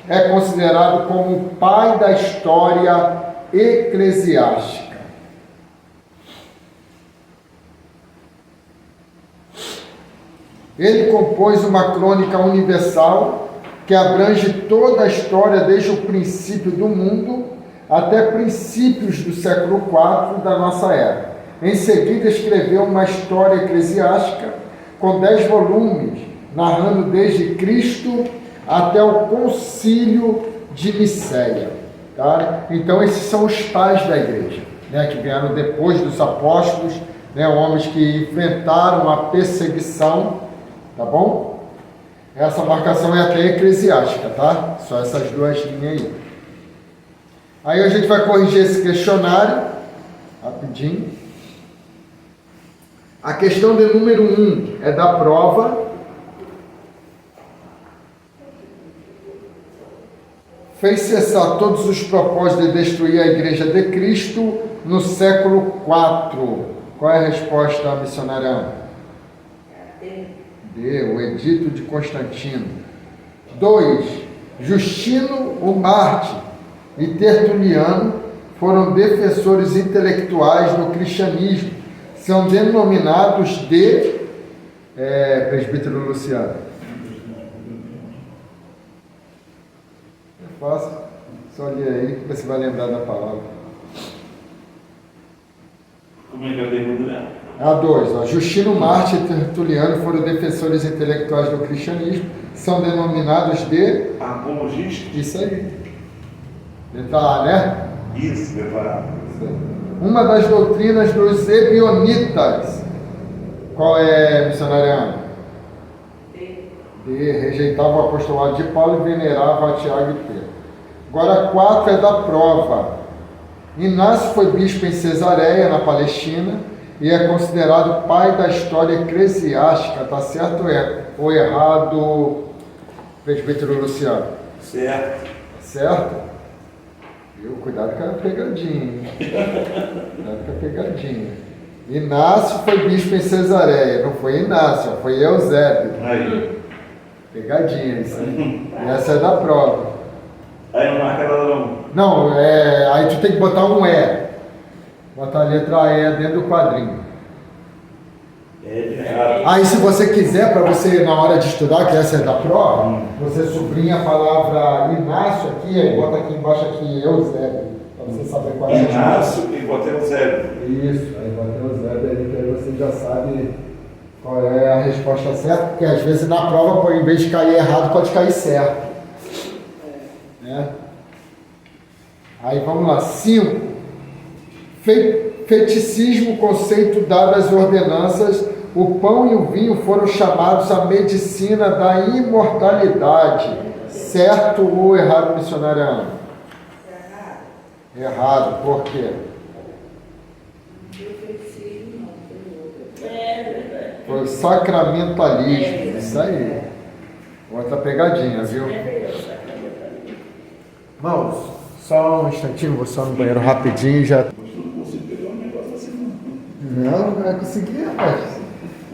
é considerado como o pai da história eclesiástica. Ele compôs uma crônica universal que abrange toda a história desde o princípio do mundo até princípios do século IV da nossa era. Em seguida, escreveu uma história eclesiástica com 10 volumes, narrando desde Cristo até o Concílio de Nicéia. Tá? Então, esses são os pais da igreja, que vieram depois dos apóstolos, homens que enfrentaram a perseguição, tá bom? Essa marcação é até eclesiástica, tá? Só essas duas linhas aí. Aí a gente vai corrigir esse questionário, rapidinho. A questão de número 1 é da prova. Fez cessar todos os propósitos de destruir a Igreja de Cristo no século IV. Qual é a resposta, missionária? D, o Edito de Constantino. 2. Justino o Mártir e Tertuliano foram defensores intelectuais do cristianismo. São denominados de... presbítero Luciano. É fácil. Só ler aí que você vai lembrar da palavra. Como é que é a pergunta? A 2. Justino Mártir e Tertuliano foram defensores intelectuais do cristianismo. São denominados de... apologistas. Isso aí. Letra A, né? Isso, preparado. Uma das doutrinas dos ebionitas. Qual é, missionária? D. Rejeitava o apostolado de Paulo e venerava a Tiago e Pedro. Agora, 4 é da prova. Inácio foi bispo em Cesareia, na Palestina, e é considerado pai da história eclesiástica. Tá certo ou errado, presbítero Luciano? Certo. Certo? Cuidado com a pegadinha. Cuidado com a pegadinha. Inácio foi bispo em Cesareia. Não foi Inácio, foi Eusébio. Aí. Pegadinha isso aí. E essa é da prova. Aí não marca nada não. Não, aí tu tem que botar um E. Botar a letra E dentro do quadrinho. Aí se você quiser, para você na hora de estudar, que essa é da prova, você sublinha a palavra Inácio aqui, aí bota aqui embaixo aqui Eusébio, para você saber qual é a resposta. Inácio e botei o Zébio. Isso, aí bota Eusébio aí, que aí você já sabe qual é a resposta certa, porque às vezes na prova, em vez de cair errado, pode cair certo. Né? Aí vamos lá, 5. Feticismo, conceito dado às ordenanças. O pão e o vinho foram chamados a medicina da imortalidade. Certo ou errado, missionária Ana? Errado. Por quê? Foi o sacramentalismo. Isso aí. Outra pegadinha, viu? Irmãos, só um instantinho, vou só no banheiro rapidinho e já... Não, vai conseguir, rapaz.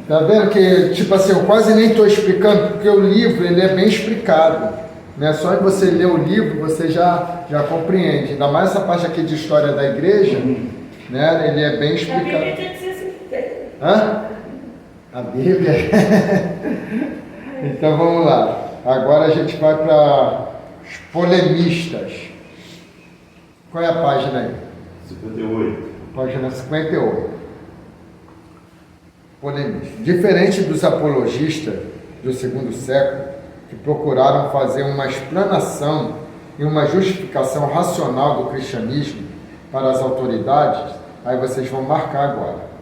Tá vendo que, tipo assim, eu quase nem estou explicando, porque o livro, ele é bem explicado. Né? Só em você ler o livro, você já compreende. Ainda mais essa parte aqui de história da igreja, né? Ele é bem explicado. A Bíblia tem que ser assim. Hã? A Bíblia? Então vamos lá. Agora a gente vai para os polemistas. Qual é a página aí? 58. Página 58. Polemista. Diferente dos apologistas do segundo século, que procuraram fazer uma explanação em uma justificação racional do cristianismo para as autoridades, aí vocês vão marcar agora.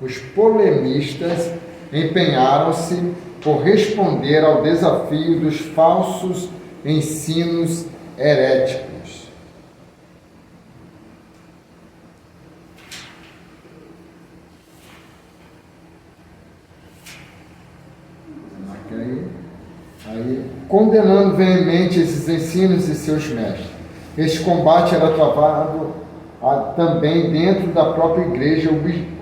Os polemistas empenharam-se por responder ao desafio dos falsos ensinos heréticos. Aí, condenando veemente esses ensinos e seus mestres. Esse combate era travado também dentro da própria igreja,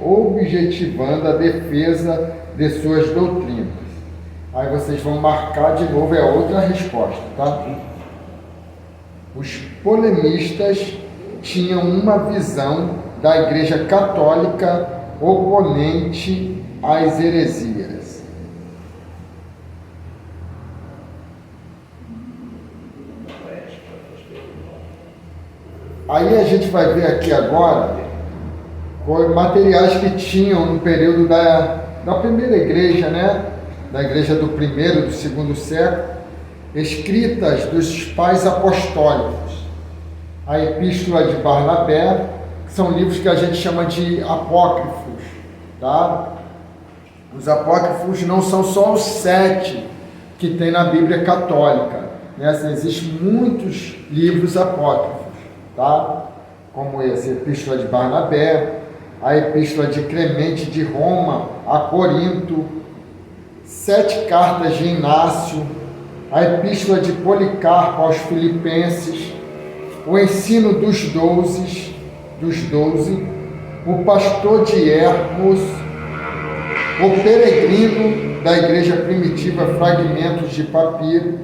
objetivando a defesa de suas doutrinas. Aí vocês vão marcar de novo, é outra resposta, tá? Os polemistas tinham uma visão da igreja católica oponente às heresias. Aí a gente vai ver aqui agora materiais que tinham no período da primeira igreja, né? Da igreja do primeiro e do segundo século, escritas dos pais apostólicos. A Epístola de Barnabé, que são livros que a gente chama de apócrifos, tá? Os apócrifos não são só os 7 que tem na Bíblia católica, né? Existem muitos livros apócrifos, tá? Como essa Epístola de Barnabé, a Epístola de Clemente de Roma a Corinto, 7 cartas de Inácio, a Epístola de Policarpo aos Filipenses, o ensino dos 12, o pastor de Hermos, o peregrino da igreja primitiva, fragmentos de papiro,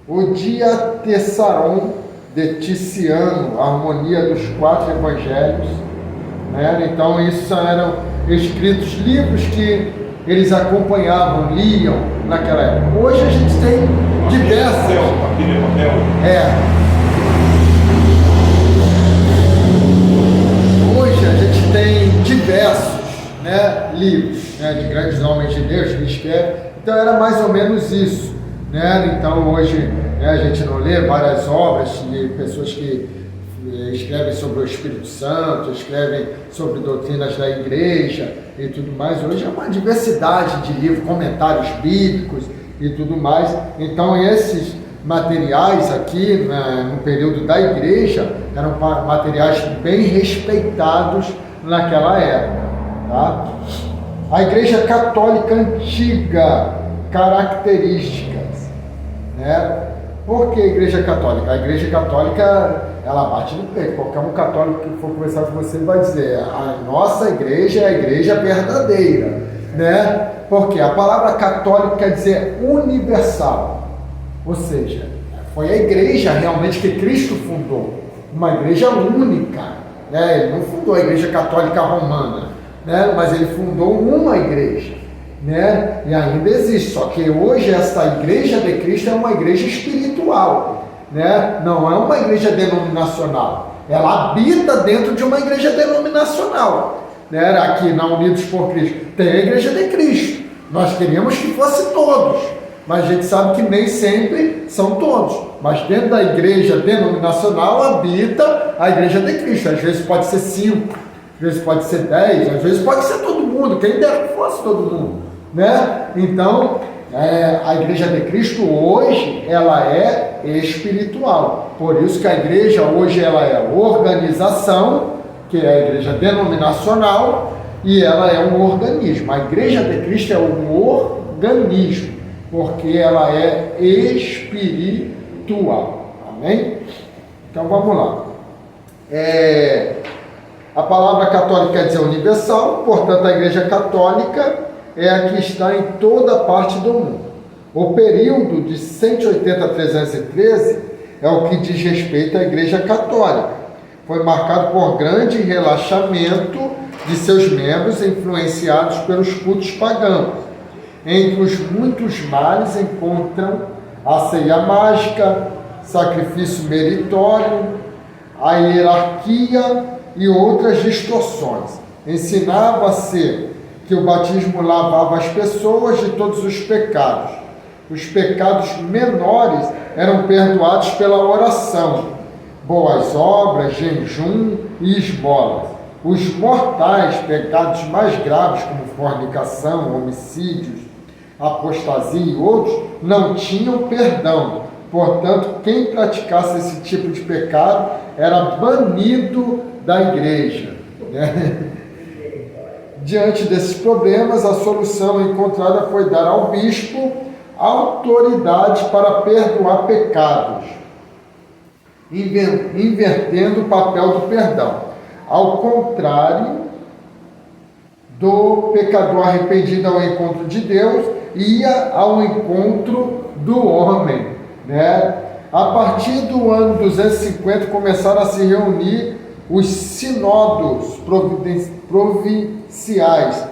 o Diatessaron de Ticiano, a harmonia dos 4 evangelhos, né? Então, isso eram escritos, livros que eles acompanhavam, liam naquela época. Hoje a gente tem diversos. Hoje a gente tem diversos, né, livros, né, de grandes homens de Deus que escrevem. Então era mais ou menos isso, né? Então hoje, né, a gente não lê várias obras de pessoas que escrevem sobre o Espírito Santo, escrevem sobre doutrinas da igreja e tudo mais. Hoje é uma diversidade de livros, comentários bíblicos e tudo mais. Então esses materiais aqui, no período da igreja, eram materiais bem respeitados naquela época, tá? A igreja católica antiga, características, né? Por que a igreja católica? A igreja católica, ela bate no peito. Qualquer um católico que for conversar com você vai dizer: a nossa igreja é a igreja verdadeira, né? Porque a palavra católico quer dizer universal, ou seja, foi a igreja realmente que Cristo fundou, uma igreja única, né? Ele não fundou a igreja católica romana, né? Mas ele fundou uma igreja, né? E ainda existe, só que hoje essa igreja de Cristo é uma igreja espiritual, né? Não é uma igreja denominacional, ela habita dentro de uma igreja denominacional, né? Aqui na Unidos por Cristo tem a igreja de Cristo, nós queríamos que fosse todos, mas a gente sabe que nem sempre são todos, mas dentro da igreja denominacional habita a igreja de Cristo. Às vezes pode ser 5, às vezes pode ser 10, às vezes pode ser todo mundo, quem dera que fosse todo mundo, né? Então, a igreja de Cristo hoje, ela é espiritual. Por isso que a igreja hoje, ela é organização, que é a igreja denominacional, e ela é um organismo. A igreja de Cristo é um organismo, porque ela é espiritual. Amém? Então, vamos lá. A palavra católica quer dizer universal, portanto a igreja católica é a que está em toda parte do mundo. O período de 180 a 313 é o que diz respeito à igreja católica. Foi marcado por grande relaxamento de seus membros influenciados pelos cultos pagãos. Entre os muitos males encontram a ceia mágica, sacrifício meritório, a hierarquia e outras distorções. Ensinava-se que o batismo lavava as pessoas de todos os pecados. Os pecados menores eram perdoados pela oração, boas obras, jejum e esmolas. Os mortais pecados mais graves, como fornicação, homicídios, apostasia e outros, não tinham perdão. Portanto, quem praticasse esse tipo de pecado era banido da igreja, né? Diante desses problemas, a solução encontrada foi dar ao bispo autoridade para perdoar pecados, invertendo o papel do perdão. Ao contrário do pecador arrependido ao encontro de Deus, ia ao encontro do homem, né? A partir do ano 250 começaram a se reunir os sinodos provinciais,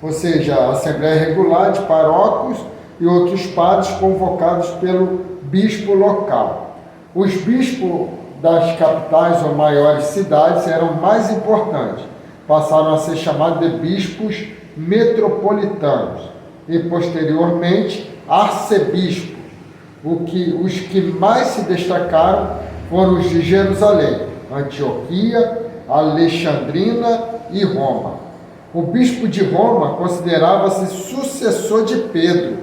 ou seja, a Assembleia Regular de paróquios e outros padres convocados pelo bispo local. Os bispos das capitais ou maiores cidades eram mais importantes, passaram a ser chamados de bispos metropolitanos e posteriormente arcebispos. Os que mais se destacaram foram os de Jerusalém, Antioquia, Alexandrina e Roma. O bispo de Roma considerava-se sucessor de Pedro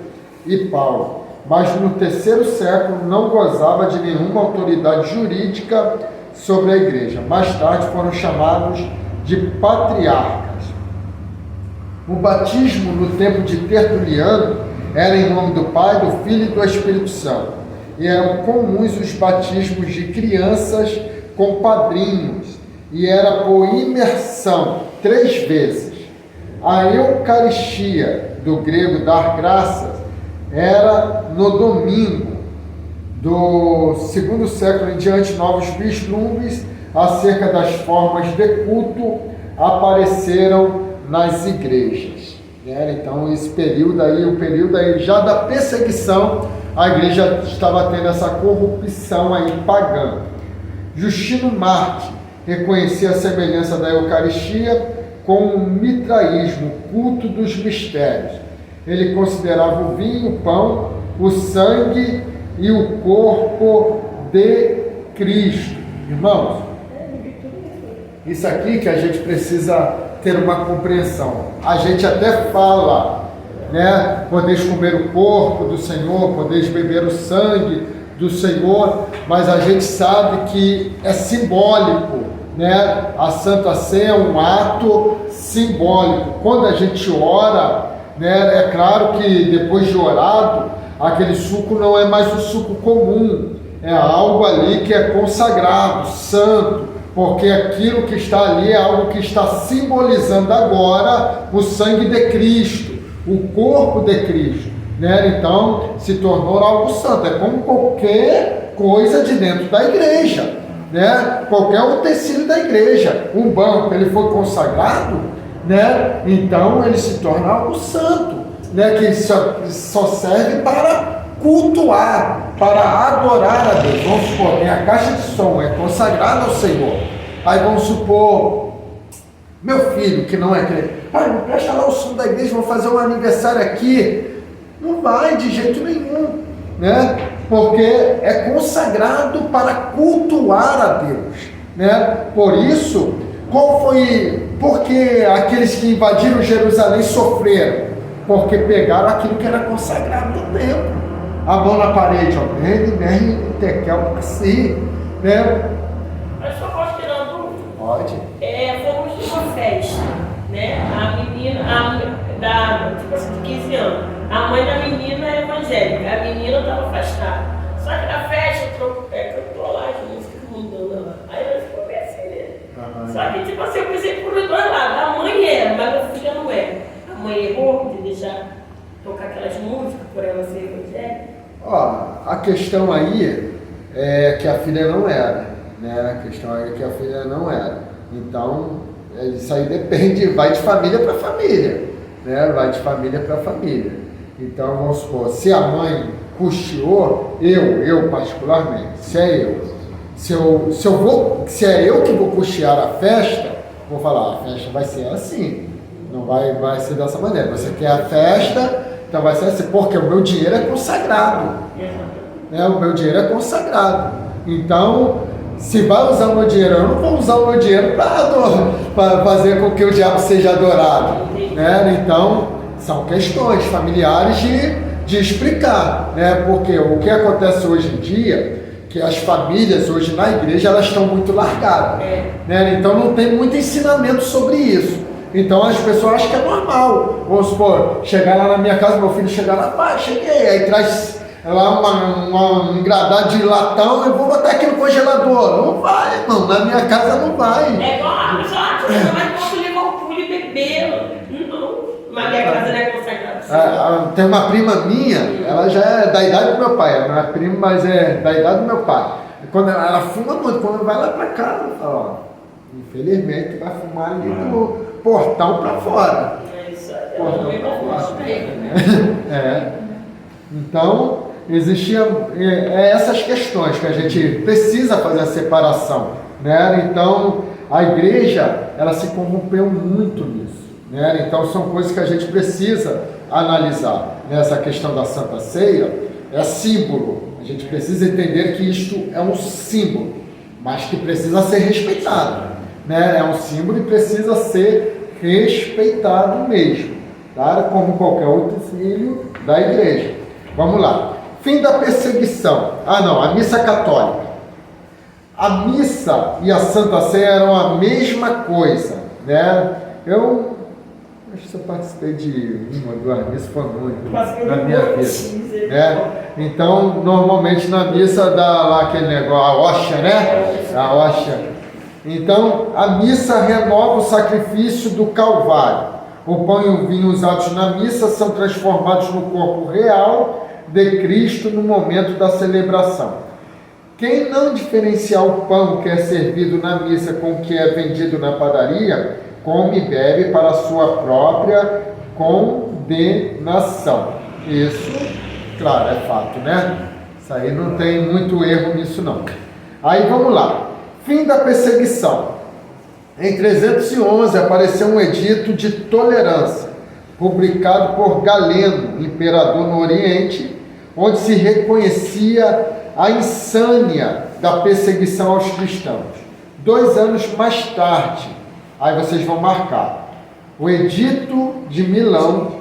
e Paulo, mas no terceiro século não gozava de nenhuma autoridade jurídica sobre a igreja. Mais tarde foram chamados de patriarcas. O batismo no tempo de Tertuliano era em nome do Pai, do Filho e do Espírito Santo. E eram comuns os batismos de crianças com padrinhos, e era por imersão 3 vezes. A Eucaristia, do grego dar graças, era no domingo. Do segundo século em diante, novos vislumbres acerca das formas de culto apareceram nas igrejas. Então, esse período aí, o período aí já da perseguição, a igreja estava tendo essa corrupção aí pagã. Justino Marte reconhecia a semelhança da Eucaristia com o mitraísmo, culto dos mistérios. Ele considerava o vinho, o pão, o sangue e o corpo de Cristo. Irmãos, isso aqui que a gente precisa ter uma compreensão. A gente até fala, né? Podeis comer o corpo do Senhor, podeis beber o sangue do Senhor, mas a gente sabe que é simbólico, né? A Santa Ceia é um ato simbólico. Quando a gente ora, né? É claro que depois de orado, aquele suco não é mais o suco comum, é algo ali que é consagrado, santo, porque aquilo que está ali é algo que está simbolizando agora o sangue de Cristo, o corpo de Cristo, né? Então se tornou algo santo, é como qualquer coisa de dentro da igreja, né? Qualquer utensílio da igreja, um banco, ele foi consagrado, né? Então ele se torna algo santo, né? Que só serve para cultuar, para adorar a Deus. Vamos supor, tem a caixa de som, é consagrada ao Senhor. Aí vamos supor, meu filho que não é crente, pai, me presta lá o som da igreja, vou fazer um aniversário aqui. Não vai de jeito nenhum, né? Porque é consagrado para cultuar a Deus, né? Por isso, porque aqueles que invadiram Jerusalém sofreram? Porque pegaram aquilo que era consagrado no templo. A mão na parede, ó, tekel, assim, né? Mas só posso tirar uma dúvida? Pode. Fomos numa festa, né? A menina, tipo assim, de 15 anos. A mãe da menina é evangélica, a menina estava afastada. Só que na festa, cantou lá as músicas mudando lá. Aí ela ficou bem assim, né? Só que, tipo assim, eu pensei por os dois lados. A mãe era, mas a filha não era. A mãe errou de deixar tocar aquelas músicas por ela ser evangélica. Ó, a questão aí é que a filha não era, né? A questão aí é que a filha não era. Então, isso aí depende, vai de família para família, né? Vai de família para família. Então, vamos supor, se a mãe custeou, eu particularmente, se é eu que vou custear a festa, vou falar, a festa vai ser assim, não vai ser dessa maneira. Você quer a festa, então vai ser assim, porque o meu dinheiro é consagrado. né? O meu dinheiro é consagrado. Então, se vai usar o meu dinheiro, eu não vou usar o meu dinheiro para fazer com que o diabo seja adorado, né? Então, são questões familiares de explicar, né? Porque o que acontece hoje em dia, que as famílias hoje na igreja, elas estão muito largadas, né? Então não tem muito ensinamento sobre isso. Então as pessoas acham que é normal. Vamos supor, chegar lá na minha casa, meu filho chegar lá, pai, cheguei, aí traz lá um engradado de latão, eu vou botar aqui no congelador. Não vai, irmão, na minha casa não vai. É igual a pessoa, você vai para o Liverpool e beber. Não, na minha casa não é consagrado. Tem uma prima minha, ela já é da idade do meu pai, não é prima, mas é da idade do meu pai. Quando ela fuma muito, quando vai lá para casa, ela fala, ó, infelizmente vai fumar ali do portão para fora. É isso aí, Portão eu pra não fora. né? Então, existiam essas questões que a gente precisa fazer a separação, né? Então, a igreja, ela se corrompeu muito nisso, né? Então, são coisas que a gente precisa analisar. Nessa questão da Santa Ceia, é símbolo. A gente precisa entender que isto é um símbolo, mas que precisa ser respeitado, né? É um símbolo e precisa ser respeitado mesmo, tá? Como qualquer outro filho da igreja. Vamos lá. Fim da perseguição. A missa católica. A missa e a Santa Ceia eram a mesma coisa, né? Eu acho que eu participei de uma, duas missas, foi muito na minha vida, né? Então, normalmente na missa dá lá aquele negócio, a hóstia, né? A hóstia. Então, a missa renova o sacrifício do Calvário. O pão e o vinho usados na missa são transformados no corpo real de Cristo no momento da celebração. Quem não diferenciar o pão que é servido na missa com o que é vendido na padaria, come e bebe para a sua própria condenação. Isso, claro, é fato, né? Isso aí não tem muito erro nisso não. Aí vamos lá. Fim da perseguição. Em 311 apareceu um edito de tolerância, publicado por Galeno, imperador no Oriente, onde se reconhecia a insânia da perseguição aos cristãos. 2 anos mais tarde, aí vocês vão marcar, o Edito de Milão,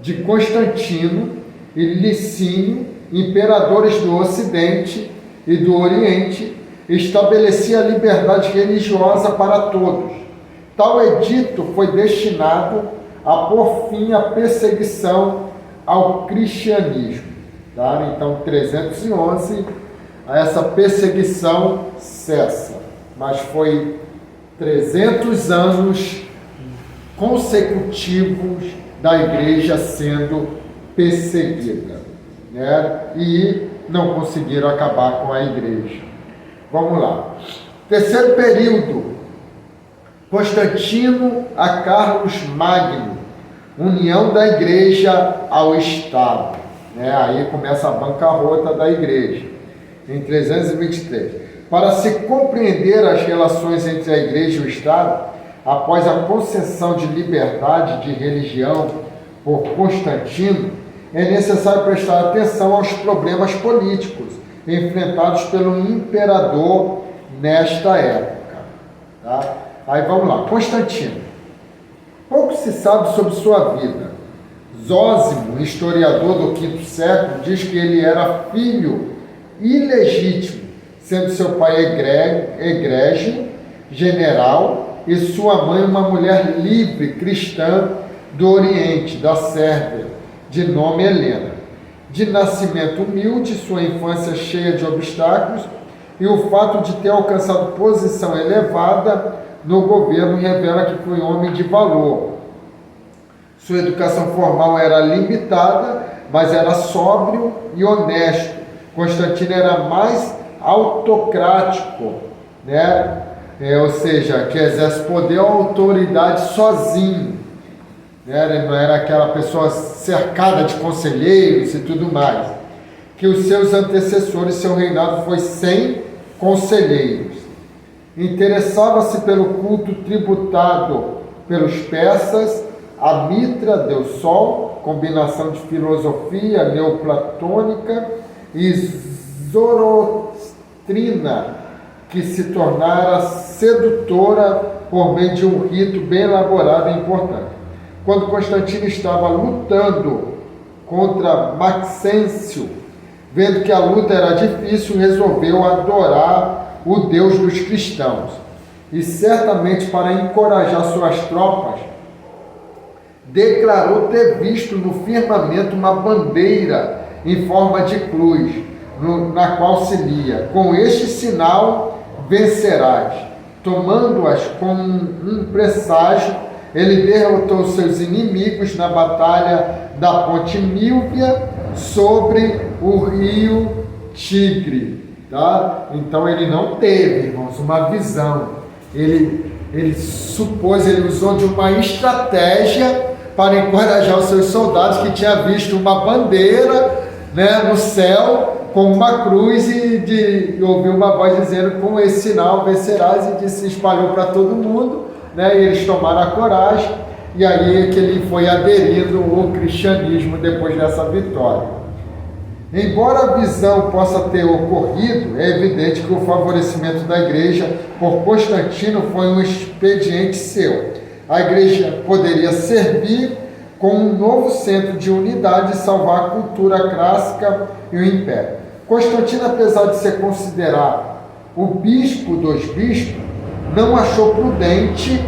de Constantino e Licínio, imperadores do Ocidente e do Oriente, estabelecia a liberdade religiosa para todos. Tal edito foi destinado a pôr fim à perseguição ao cristianismo. Tá? Então, 311, essa perseguição cessa. Mas foi 300 anos consecutivos da igreja sendo perseguida, né? E não conseguiram acabar com a igreja. Vamos lá. Terceiro período, Constantino a Carlos Magno, união da igreja ao Estado, né? Aí começa a bancarrota da igreja, em 323. Para se compreender as relações entre a igreja e o Estado, após a concessão de liberdade de religião por Constantino, é necessário prestar atenção aos problemas políticos enfrentados pelo imperador nesta época. Tá? Aí vamos lá, Constantino. Pouco se sabe sobre sua vida. Zósimo, historiador do V século, diz que ele era filho ilegítimo, sendo seu pai egrégio, general, e sua mãe uma mulher livre, cristã do Oriente, da Sérvia, de nome Helena. De nascimento humilde, sua infância cheia de obstáculos e o fato de ter alcançado posição elevada no governo revela que foi homem de valor. Sua educação formal era limitada, mas era sóbrio e honesto. Constantino era mais autocrático, né? Ou seja, que exerce poder ou autoridade sozinho. Ele não era aquela pessoa cercada de conselheiros e tudo mais. Que os seus antecessores, seu reinado foi sem conselheiros. Interessava-se pelo culto tributado pelos persas, a Mitra, Deus Sol, combinação de filosofia neoplatônica e Zoroastrina, que se tornara sedutora por meio de um rito bem elaborado e importante. Quando Constantino estava lutando contra Maxêncio, vendo que a luta era difícil, resolveu adorar o Deus dos cristãos. E certamente para encorajar suas tropas, declarou ter visto no firmamento uma bandeira em forma de cruz, na qual se lia: com este sinal vencerás. Tomando-as como um presságio, ele derrotou seus inimigos na batalha da Ponte Mílvia sobre o rio Tigre. Tá? Então ele não teve, irmãos, uma visão. Ele supôs, ele usou de uma estratégia para encorajar os seus soldados, que tinha visto uma bandeira, né, no céu com uma cruz, e ouviu uma voz dizendo: com esse sinal vencerás, e se espalhou para todo mundo, né, e eles tomaram a coragem, e aí é que ele foi aderindo ao cristianismo depois dessa vitória. Embora a visão possa ter ocorrido, é evidente que o favorecimento da igreja por Constantino foi um expediente seu. A igreja poderia servir como um novo centro de unidade e salvar a cultura clássica e o império. Constantino, apesar de ser considerado o bispo dos bispos, não achou prudente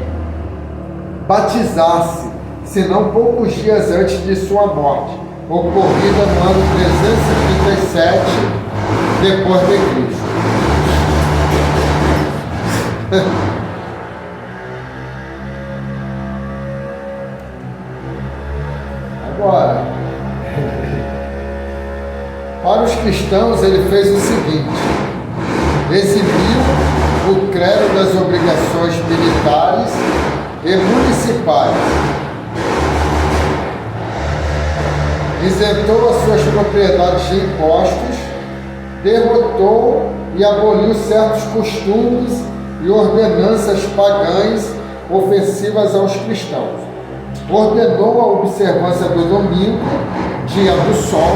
batizar-se, senão poucos dias antes de sua morte, ocorrida no ano 337 depois de Cristo. Agora, para os cristãos, ele fez o seguinte: eximiu o clero das obrigações militares e municipais, isentou as suas propriedades de impostos, derrotou e aboliu certos costumes e ordenanças pagãs ofensivas aos cristãos. Ordenou a observância do domingo, dia do sol,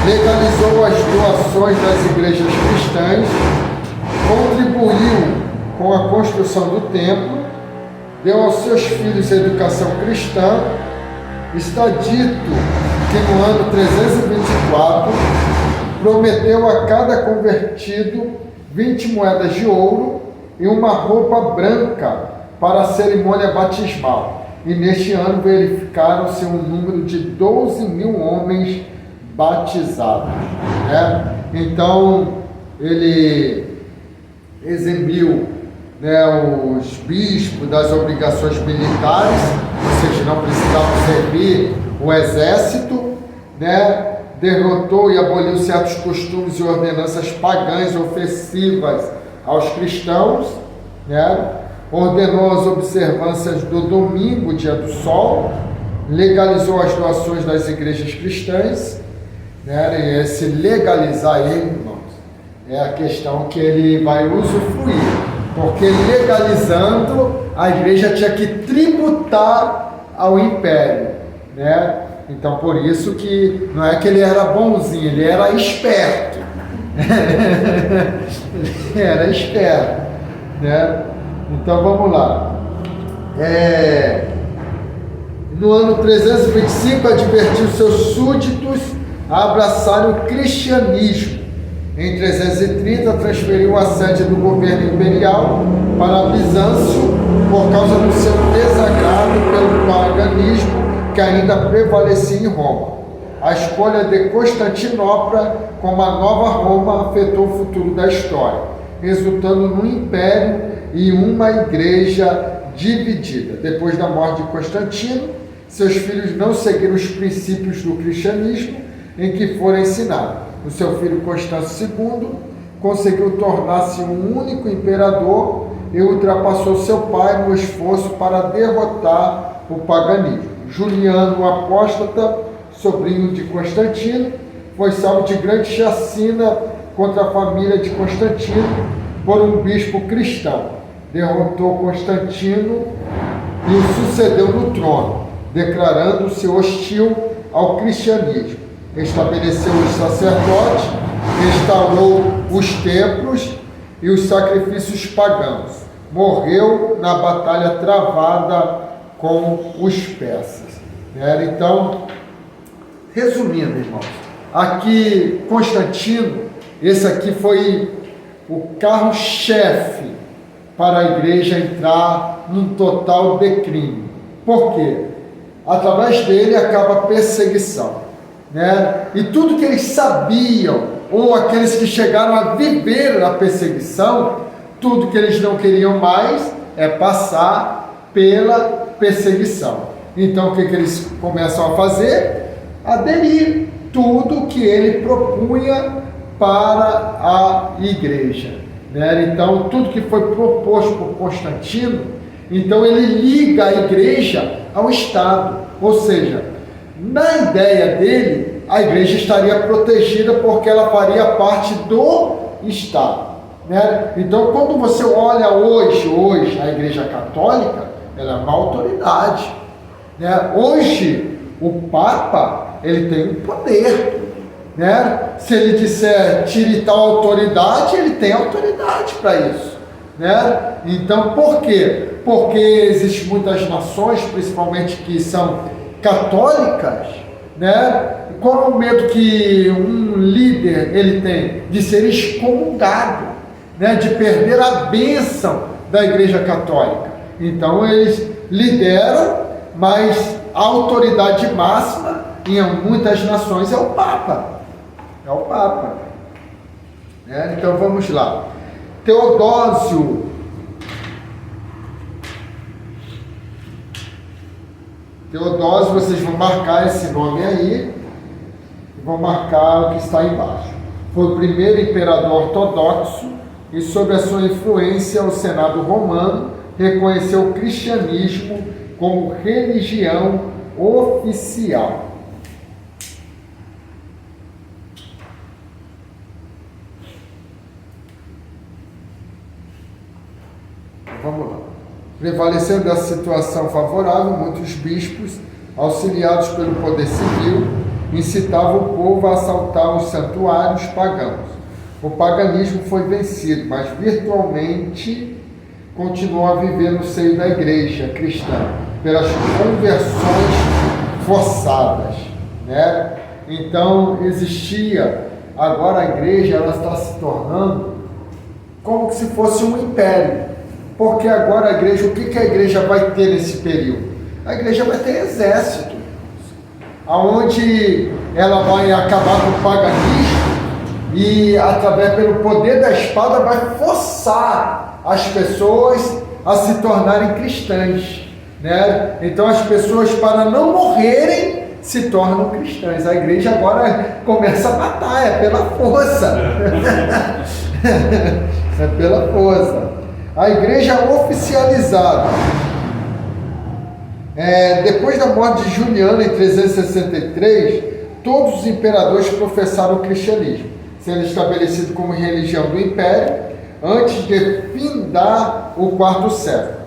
legalizou as doações das igrejas cristãs, contribuiu com a construção do templo, deu aos seus filhos educação cristã. Está dito que no ano 324 prometeu a cada convertido 20 moedas de ouro e uma roupa branca para a cerimônia batismal. E neste ano verificaram-se um número de 12.000 homens batizados. Né? Então, ele eximiu, né, os bispos das obrigações militares, ou seja, não precisavam servir o exército, né? Derrotou e aboliu certos costumes e ordenanças pagãs ofensivas aos cristãos, né? Ordenou as observâncias do domingo, dia do sol, legalizou as doações das igrejas cristãs, né? E esse legalizar aí, irmãos, é a questão que ele vai usufruir, porque legalizando, a igreja tinha que tributar ao império, né? Então, por isso que não é que ele era bonzinho, ele era esperto. Ele era esperto, né? Então, vamos lá. No ano 325, advertiu seus súditos a abraçarem o cristianismo. Em 330, transferiu a sede do governo imperial para Bizâncio por causa do seu desagrado pelo paganismo que ainda prevalecia em Roma. A escolha de Constantinopla como a nova Roma afetou o futuro da história, resultando num império e uma igreja dividida. Depois da morte de Constantino, seus filhos não seguiram os princípios do cristianismo em que foram ensinados. O seu filho Constâncio II conseguiu tornar-se um único imperador e ultrapassou seu pai no esforço para derrotar o paganismo. Juliano, o apóstata, sobrinho de Constantino, foi salvo de grande chacina contra a família de Constantino por um bispo cristão. Derrotou Constantino e o sucedeu no trono, declarando-se hostil ao cristianismo. estabeleceu os sacerdotes, restaurou os templos e os sacrifícios pagãos. Morreu na batalha travada com os persas. Então, resumindo, irmãos, aqui Constantino, esse aqui foi o carro-chefe para a igreja entrar num total declínio. Por quê? Através dele acaba a perseguição, E tudo que eles sabiam, ou aqueles que chegaram a viver a perseguição, tudo que eles não queriam mais é passar pela perseguição. Então o que eles começam a fazer? Aderir tudo que ele propunha para a igreja. Então tudo que foi proposto por Constantino, então ele liga a igreja ao Estado, ou seja, na ideia dele, a igreja estaria protegida porque ela faria parte do Estado. Então, quando você olha hoje a igreja católica, ela é uma autoridade. Hoje, o Papa, ele tem um poder. Se ele disser tire tal autoridade, ele tem autoridade para isso. Então, por quê? Porque existem muitas nações, principalmente que são católicas, qual é o medo que um líder ele tem? De ser excomungado, de perder a bênção da igreja católica. Então eles lideram, mas a autoridade máxima em muitas nações é o Papa. É o Papa. Então vamos lá. Teodósio. Teodósio, vocês vão marcar esse nome aí, vão marcar o que está embaixo. Foi o primeiro imperador ortodoxo e, sob a sua influência, o Senado romano reconheceu o cristianismo como religião oficial. Vamos lá. Prevalecendo dessa situação favorável, muitos bispos, auxiliados pelo poder civil, incitavam o povo a assaltar os santuários pagãos. O paganismo foi vencido, mas virtualmente continuou a viver no seio da igreja cristã, pelas conversões forçadas. Então, existia, agora a igreja ela está se tornando como se fosse um império. Porque agora a igreja, o que a igreja vai ter nesse período? A igreja vai ter exército, aonde ela vai acabar com o paganismo e, através pelo poder da espada, vai forçar as pessoas a se tornarem cristãs. Então as pessoas, para não morrerem, se tornam cristãs. A igreja agora começa a matar, é pela força. É pela força. A igreja oficializada. Depois da morte de Juliano, em 363, todos os imperadores professaram o cristianismo, sendo estabelecido como religião do império, antes de findar o quarto século.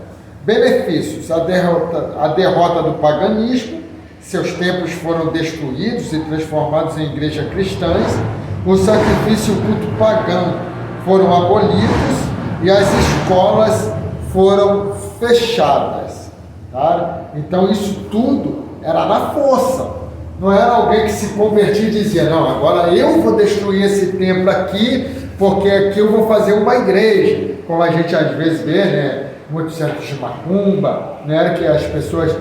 Benefícios: a derrota do paganismo, seus templos foram destruídos e transformados em igrejas cristãs, o sacrifício e o culto pagão foram abolidos, e as escolas foram fechadas. Então isso tudo era na força. Não era alguém que se convertia e dizia: não, agora eu vou destruir esse templo aqui, porque aqui eu vou fazer uma igreja. Como a gente às vezes vê, muitos centros de macumba, que as pessoas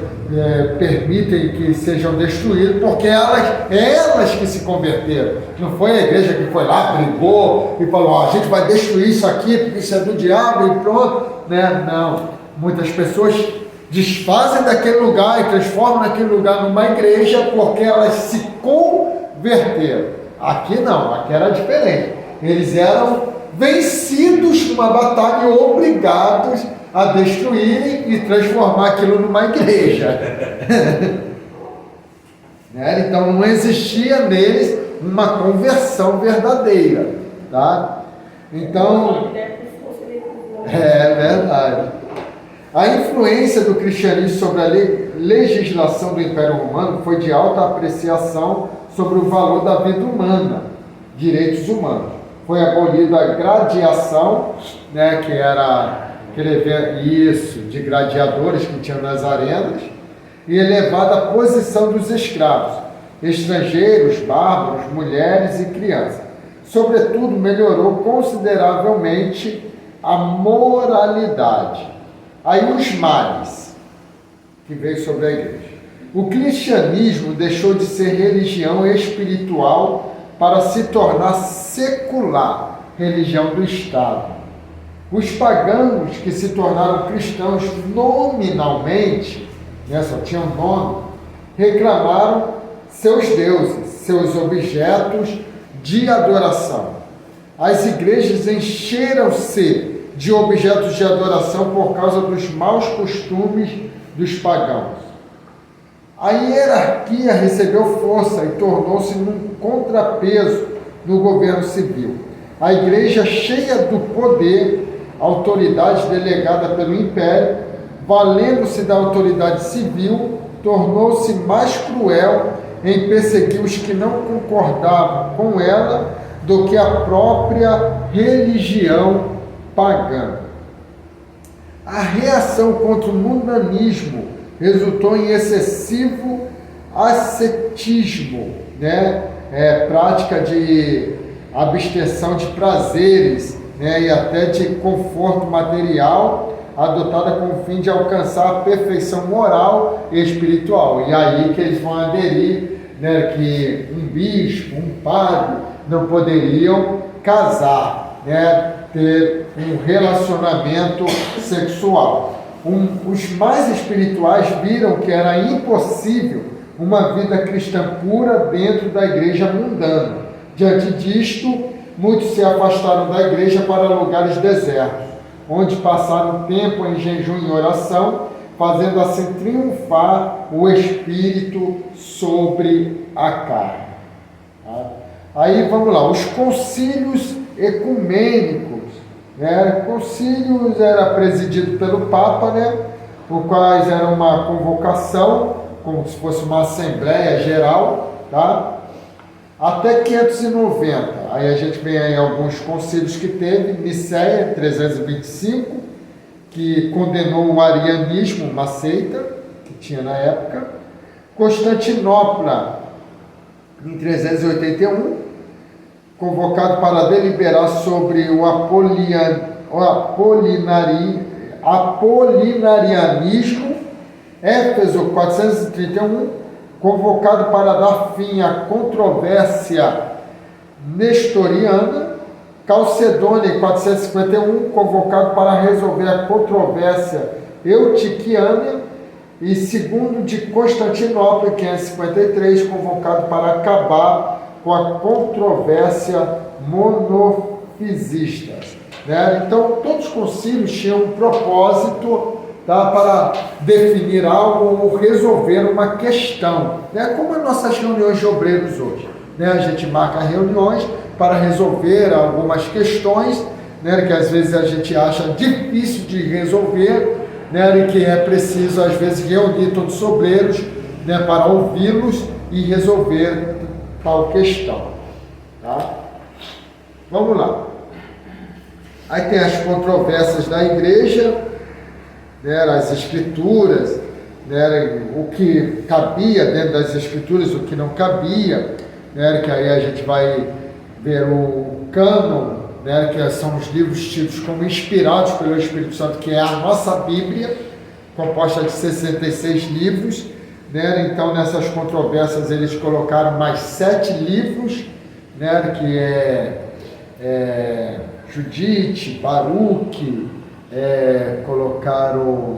permitem que sejam destruídos, porque elas que se converteram. Não foi a igreja que foi lá, brigou e falou: a gente vai destruir isso aqui, porque isso é do diabo e pronto. Não. Muitas pessoas desfazem daquele lugar e transformam aquele lugar numa igreja porque elas se converteram. Aqui não, aqui era diferente. Eles eram vencidos numa batalha e obrigados a destruírem e transformar aquilo numa igreja. Então não existia neles uma conversão verdadeira. Então, é verdade. A influência do cristianismo sobre a legislação do Império Romano foi de alta apreciação sobre o valor da vida humana, direitos humanos. Foi abolida a gladiação, né, que era isso, de gladiadores que tinham nas arenas, e elevada a posição dos escravos, estrangeiros, bárbaros, mulheres e crianças. Sobretudo, melhorou consideravelmente a moralidade. Aí os males que veio sobre a igreja. O cristianismo deixou de ser religião espiritual para se tornar secular, religião do Estado. Os pagãos que se tornaram cristãos nominalmente, né, só tinham nome, reclamaram seus deuses, seus objetos de adoração. As igrejas encheram-se de objetos de adoração por causa dos maus costumes dos pagãos. A hierarquia recebeu força e tornou-se um contrapeso no governo civil. A igreja, cheia do poder, autoridade delegada pelo império, valendo-se da autoridade civil, tornou-se mais cruel em perseguir os que não concordavam com ela do que a própria religião pagã. A reação contra o mundanismo resultou em excessivo ascetismo, né? Prática de abstenção de prazeres, né? E até de conforto material, adotada com o fim de alcançar a perfeição moral e espiritual. E aí que eles vão aderir, né, que um bispo, um padre não poderiam casar, né, ter um relacionamento sexual. Os mais espirituais viram que era impossível uma vida cristã pura dentro da igreja mundana. Diante disto, muitos se afastaram da igreja para lugares desertos, onde passaram tempo em jejum e oração, fazendo assim triunfar o espírito sobre a carne. Aí vamos lá, os concílios ecumênicos, né? Concílios era presidido pelo Papa, né? Por quais era uma convocação, como se fosse uma assembleia geral, tá? Até 590, aí a gente vem aí alguns concílios que teve, Nicéia, 325, que condenou o arianismo, uma seita que tinha na época, Constantinopla, em 381, convocado para deliberar sobre o apolinarianismo, Éfeso, 431, convocado para dar fim à controvérsia nestoriana, Calcedônia, 451, convocado para resolver a controvérsia eutiquiana, e segundo de Constantinopla, 553, convocado para acabar com a controvérsia monofisista. Né? Então, todos os concílios tinham um propósito, tá, para definir algo ou resolver uma questão, né? Como as nossas reuniões de obreiros hoje, né? A gente marca reuniões para resolver algumas questões, né, que às vezes a gente acha difícil de resolver, né, e que é preciso às vezes reunir todos os obreiros, né, para ouvi-los e resolver tal questão. Tá? Vamos lá. Aí tem as controvérsias da igreja, né, as escrituras, né, o que cabia dentro das escrituras, o que não cabia, né, que aí a gente vai ver o cânon, né, que são os livros tidos como inspirados pelo Espírito Santo, que é a nossa Bíblia, composta de 66 livros, né? Então nessas controvérsias eles colocaram mais 7 livros, né, que é Judite, Baruque, colocaram,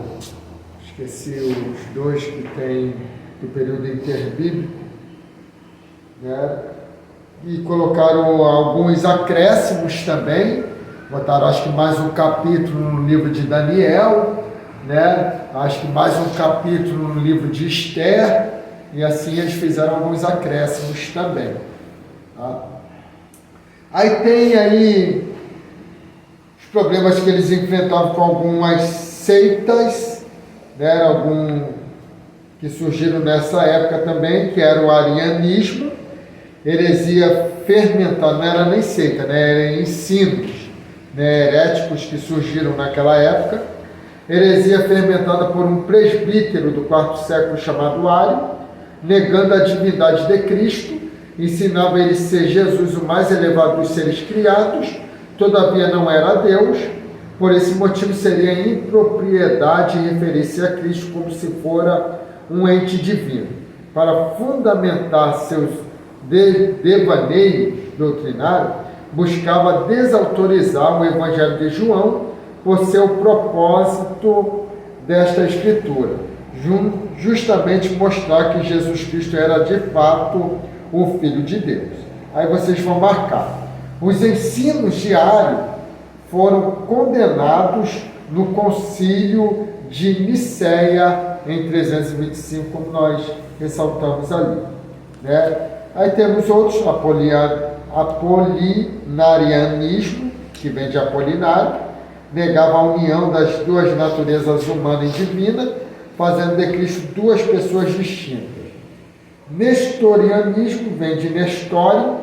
esqueci os dois que tem do período interbíblico, né? E colocaram alguns acréscimos também, botaram acho que mais um capítulo no livro de Daniel, né? Acho que mais um capítulo no livro de Esther, e assim eles fizeram alguns acréscimos também. Tá? Aí tem aí os problemas que eles enfrentavam com algumas seitas, né? Que surgiram nessa época também, que era o arianismo, heresia fermentada, não era nem seita, né? Eram ensinos, né, heréticos que surgiram naquela época. Heresia fermentada por um presbítero do quarto século chamado Ário, negando a divindade de Cristo, ensinava ele ser Jesus o mais elevado dos seres criados, todavia não era Deus. Por esse motivo seria impropriedade referir-se a Cristo como se fora um ente divino. Para fundamentar seus devaneios doutrinários, buscava desautorizar o Evangelho de João por ser o propósito desta escritura, justamente mostrar que Jesus Cristo era de fato o Filho de Deus. Aí vocês vão marcar. Os ensinos de Ário foram condenados no concílio de Niceia em 325, como nós ressaltamos ali, né? Aí temos outros, apolinarianismo, que vem de Apolinário, negava a união das duas naturezas humana e divina, fazendo de Cristo duas pessoas distintas. Nestorianismo vem de Nestório,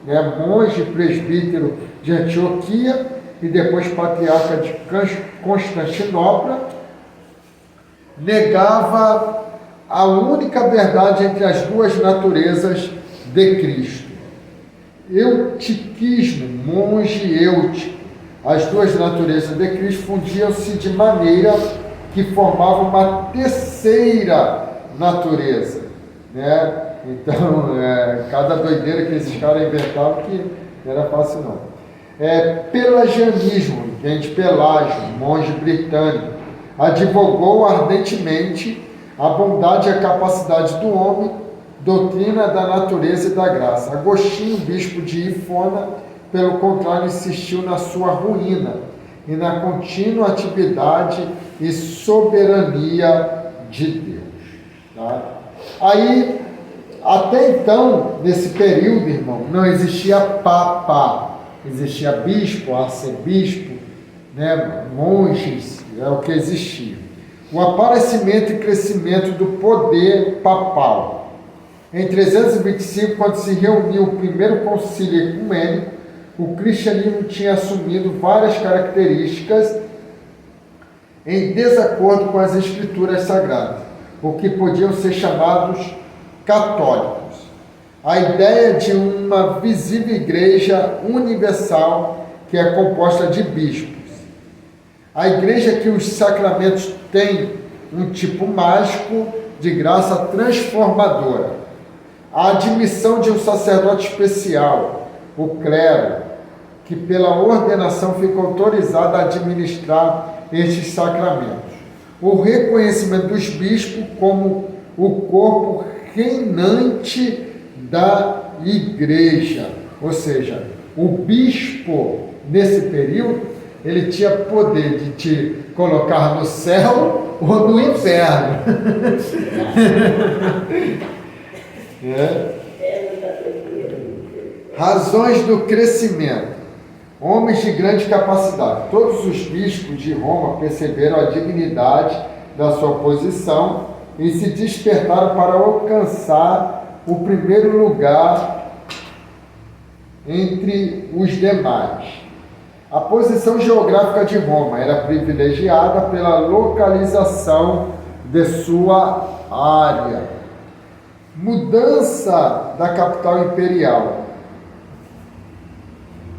né, monge presbítero de Antioquia e depois patriarca de Constantinopla, negava a única verdade entre as duas naturezas de Cristo. Eutiquismo, monge eutico. As duas naturezas de Cristo fundiam-se de maneira que formavam uma terceira natureza, né? Então, cada doideira que esses caras inventavam que não era fácil não. Pelagianismo, vem de Pelágio, monge britânico, advogou ardentemente a bondade e a capacidade do homem, doutrina da natureza e da graça. Agostinho, bispo de Hifona, pelo contrário, insistiu na sua ruína e na contínua atividade e soberania de Deus. Tá? Aí, até então, nesse período, irmão, não existia papa, existia bispo, arcebispo, né, monges, é o que existia. O aparecimento e crescimento do poder papal. Em 325, quando se reuniu o primeiro concílio ecumênico, o cristianismo tinha assumido várias características em desacordo com as escrituras sagradas, o que podiam ser chamados católicos. A ideia de uma visível igreja universal que é composta de bispos. A igreja que os sacramentos têm um tipo mágico de graça transformadora. A admissão de um sacerdote especial, o clero, que pela ordenação fica autorizado a administrar estes sacramentos. O reconhecimento dos bispos como o corpo reinante da igreja. Ou seja, o bispo, nesse período, ele tinha poder de te colocar no céu ou no inferno. Razões do crescimento. Homens de grande capacidade. Todos os bispos de Roma perceberam a dignidade da sua posição e se despertaram para alcançar o primeiro lugar entre os demais. A posição geográfica de Roma era privilegiada pela localização de sua área. Mudança da capital imperial.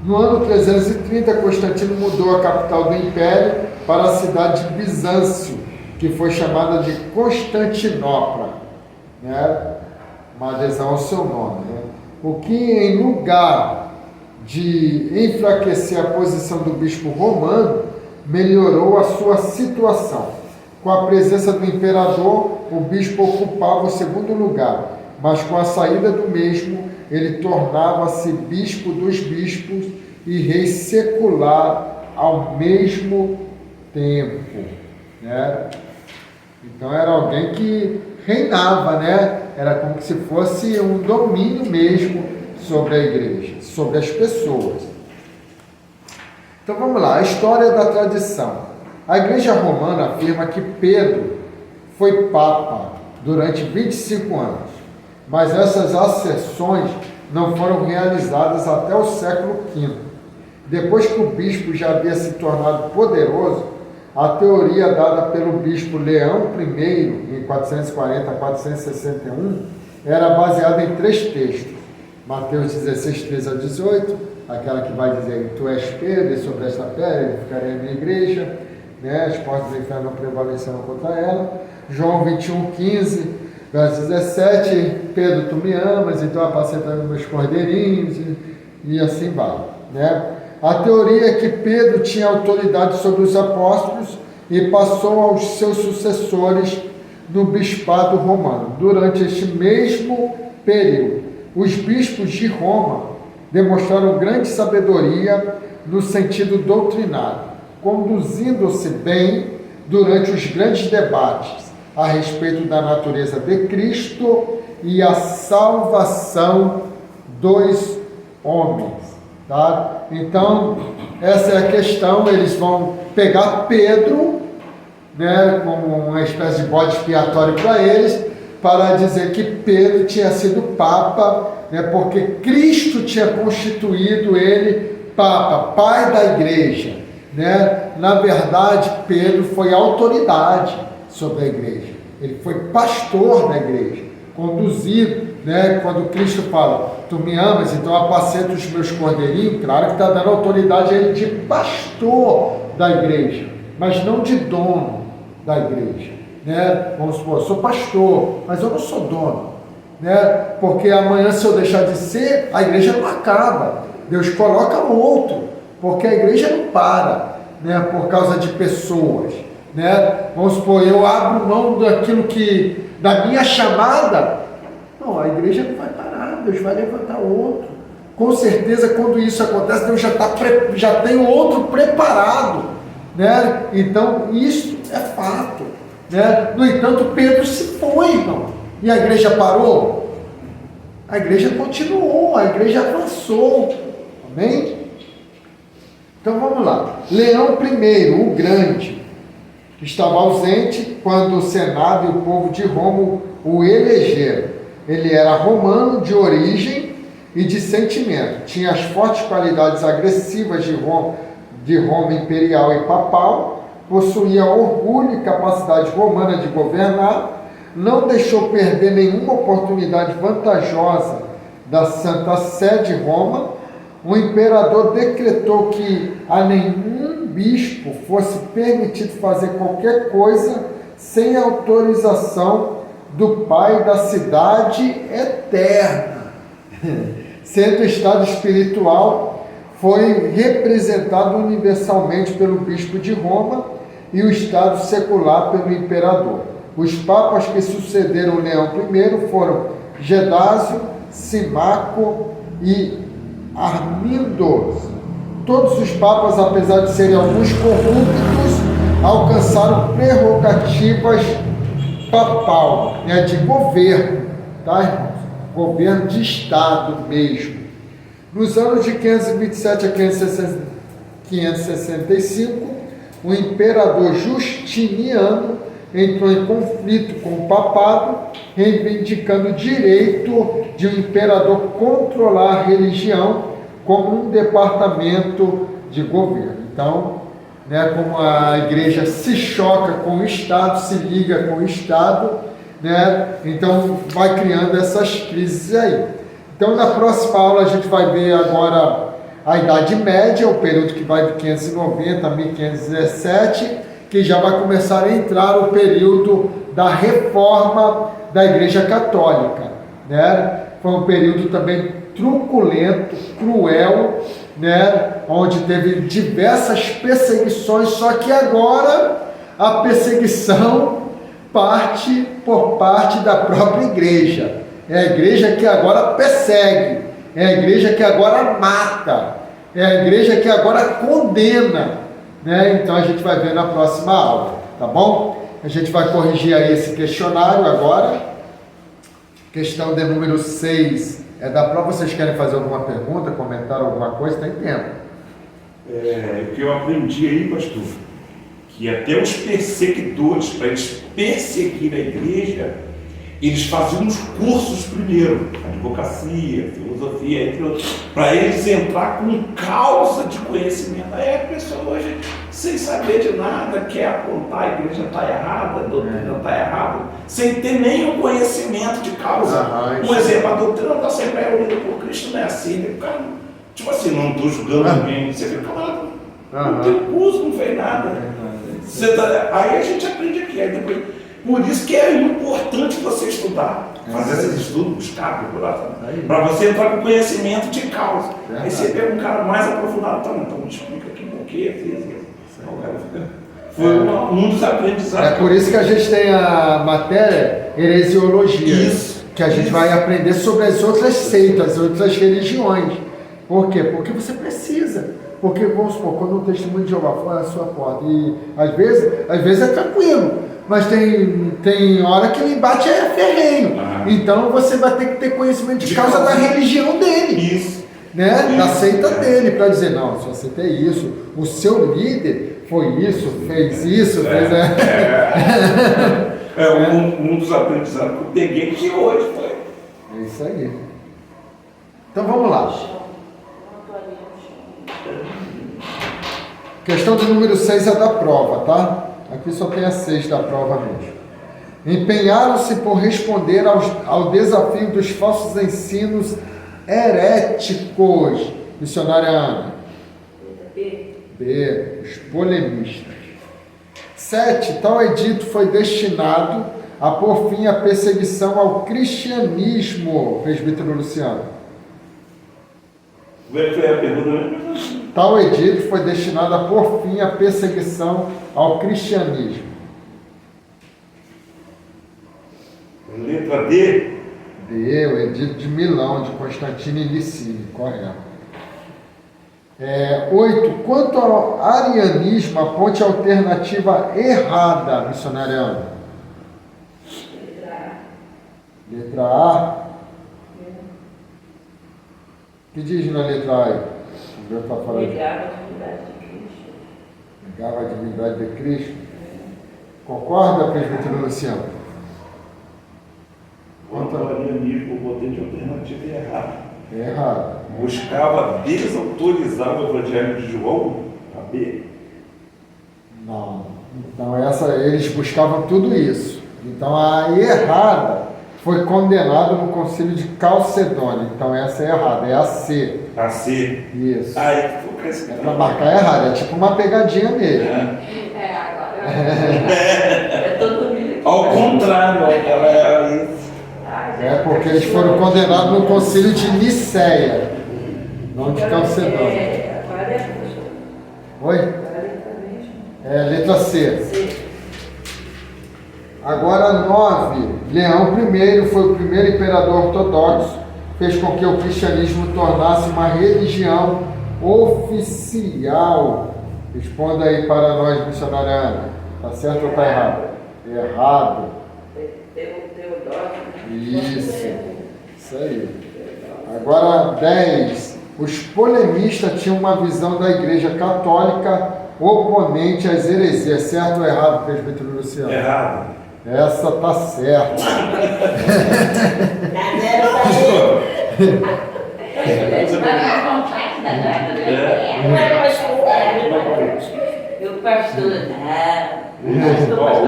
No ano 330, Constantino mudou a capital do império para a cidade de Bizâncio, que foi chamada de Constantinopla, né? Uma adesão ao seu nome, né? O que, em lugar de enfraquecer a posição do bispo romano, melhorou a sua situação. Com a presença do imperador, o bispo ocupava o segundo lugar, mas com a saída do mesmo, ele tornava-se bispo dos bispos e rei secular ao mesmo tempo, né? Então era alguém que reinava, né? Era como se fosse um domínio mesmo sobre a igreja, sobre as pessoas. Então vamos lá, a história da tradição. A igreja romana afirma que Pedro foi papa durante 25 anos, mas essas asserções não foram realizadas até o século V. Depois que o bispo já havia se tornado poderoso, a teoria dada pelo bispo Leão I, em 440 a 461, era baseada em 3 textos. Mateus 16, 13 a 18, aquela que vai dizer: tu és Pedro, e sobre esta pedra edificarei a minha igreja, né? As portas do inferno não prevalecerão contra ela. João 21, 15, verso 17, Pedro, tu me amas, então apacenta meus cordeirinhos, e assim vai, né? A teoria é que Pedro tinha autoridade sobre os apóstolos e passou aos seus sucessores no bispado romano. Durante este mesmo período, os bispos de Roma demonstraram grande sabedoria no sentido doutrinário, conduzindo-se bem durante os grandes debates a respeito da natureza de Cristo e a salvação dos homens. Tá? Então, essa é a questão. Eles vão pegar Pedro, né, como uma espécie de bode expiatório para eles, para dizer que Pedro tinha sido Papa, né, porque Cristo tinha constituído ele Papa, pai da igreja. Né? Na verdade, Pedro foi autoridade sobre a igreja. Ele foi pastor da igreja, conduzido, né? Quando Cristo fala, tu me amas, então apacenta os meus cordeirinhos, claro que está dando autoridade a ele de pastor da igreja, mas não de dono da igreja, né? Vamos supor, eu sou pastor, mas eu não sou dono, né? Porque amanhã, se eu deixar de ser, a igreja não acaba, Deus coloca outro, porque a igreja não para, né? Por causa de pessoas, né? Vamos supor, eu abro mão daquilo que, da minha chamada, não, a igreja não vai parar, Deus vai levantar outro. Com certeza, quando isso acontece, Deus já tem outro preparado, né? Então, isso é fato, né? No entanto, Pedro se foi, irmão. E a igreja parou? A igreja continuou, a igreja avançou. Amém? Então, vamos lá. Leão I, o Grande, estava ausente quando o Senado e o povo de Roma o elegeram. Ele era romano de origem e de sentimento. Tinha as fortes qualidades agressivas de Roma imperial e papal. Possuía orgulho e capacidade romana de governar. Não deixou perder nenhuma oportunidade vantajosa da Santa Sé de Roma. O imperador decretou que a nenhum bispo fosse permitido fazer qualquer coisa sem autorização do Pai da cidade eterna. Sendo o estado espiritual, foi representado universalmente pelo bispo de Roma e o estado secular pelo imperador. Os papas que sucederam Leão I foram Gedásio, Simaco e Armindo. Todos os papas, apesar de serem alguns corruptos, alcançaram prerrogativas papal, né, de governo, tá, irmãos? Governo de Estado mesmo. Nos anos de 527 a 565, o imperador Justiniano entrou em conflito com o papado, reivindicando o direito de um imperador controlar a religião como um departamento de governo. Então, né, como a igreja se choca com o Estado, se liga com o Estado, né, então vai criando essas crises aí. Então, na próxima aula a gente vai ver agora a Idade Média, o período que vai de 590 a 1517, que já vai começar a entrar o período da reforma da Igreja Católica, né? Foi um período também truculento, cruel, né? Onde teve diversas perseguições, só que agora a perseguição parte por parte da própria igreja. É a igreja que agora persegue, é a igreja que agora mata, é a igreja que agora condena, né? Então a gente vai ver na próxima aula, tá bom? A gente vai corrigir aí esse questionário agora. Questão de número 6 é da prova. Vocês querem fazer alguma pergunta, comentar alguma coisa? Tem tempo. O que eu aprendi aí, pastor, que até os perseguidores, para eles perseguir a igreja, eles faziam os cursos primeiro, advocacia, filosofia, entre outros, para eles entrar com causa de conhecimento. Aí a pessoa hoje, sem saber de nada, quer apontar, a igreja está errada, a doutrina está errada, sem ter nenhum conhecimento de causa. Um exemplo, a doutrina da Assembleia Unida por Cristo não é assim, o cara, tipo assim, não estou julgando ninguém, você fica lá, não tem curso, não fez nada. Aí a gente aprende aqui, aí depois, por isso que é importante você estudar, fazer esses estudos, buscar, procurar, para você entrar com conhecimento de causa. Aí você pega um cara mais aprofundado, então me explica aqui por que fez isso. Foi um dos aprendizados. É por isso que a gente tem a matéria heresiologia, que a gente vai aprender sobre as outras seitas, as outras religiões. Por quê? Porque você precisa. Porque, vamos supor, quando um testemunho de Jeová for à sua porta, e às vezes é tranquilo, mas tem hora que o embate é ferrenho. Então você vai ter que ter conhecimento de causa da religião dele. Né? Da seita dele, para dizer, não, sua seita é isso, o seu líder foi isso, fez isso, um dos aprendizados que eu peguei que hoje foi. É isso aí. Então vamos lá. Questão do número 6 é da prova, tá? Aqui só tem a 6 da prova mesmo. Empenharam-se por responder ao desafio dos falsos ensinos heréticos. Missionária Ana. B. Os polemistas. 7. Tal edito foi destinado a pôr fim à perseguição ao cristianismo. Presbítero Luciano. Como é que foi a pergunta? Tal edito foi destinado a pôr fim à perseguição ao cristianismo. Letra D. D, o edito de Milão, de Constantino e Licínio, correto. 8. Quanto ao arianismo, aponte a alternativa errada, missionária Ana. Letra A. O que diz na letra A aí? Negava a divindade de Cristo. Negava a divindade de Cristo. Concorda, presbítero Luciano? Quanto ao arianismo, eu botei de alternativa errada. É errado. Buscava desautorizar o Evangelho de João, a B. Não. Então eles buscavam tudo isso. Então a errada foi condenada no concílio de Calcedônia. Então essa é errada, é a C. A C. Isso. Aí, que esse É para marcar errado, é tipo uma pegadinha mesmo. Agora. É todo mundo. Ao contrário, ela era isso. Porque eles foram condenados no concílio de Niceia, não de Calcedônia. Oi? Letra C. Agora 9. Leão I foi o primeiro imperador ortodoxo, fez com que o cristianismo tornasse uma religião oficial. Responda aí para nós, missionária Ana. Está certo ou está errado? Errado. Isso aí. Agora 10. Os polemistas tinham uma visão da Igreja Católica oponente às heresias. Certo ou errado, presbítero Luciano? Errado. Essa tá certa. O pastor,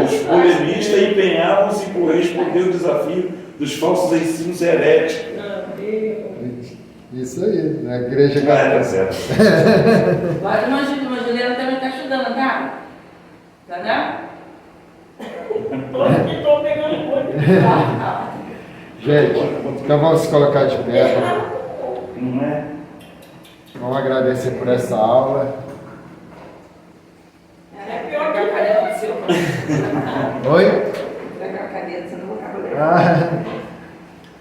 Os polemistas empenhavam-se por responder o desafio dos falsos ensinos heréticos. Isso aí, na Igreja Tá Católica. certo. Agora uma Juliana também está estudando, tá? Tá? Estou pegando muito. Gente, então vamos se colocar de pé. Não é? Vamos agradecer por essa aula. É pior que a cadeira do seu. Oi? Pegar a cadeira, você não vai acabar.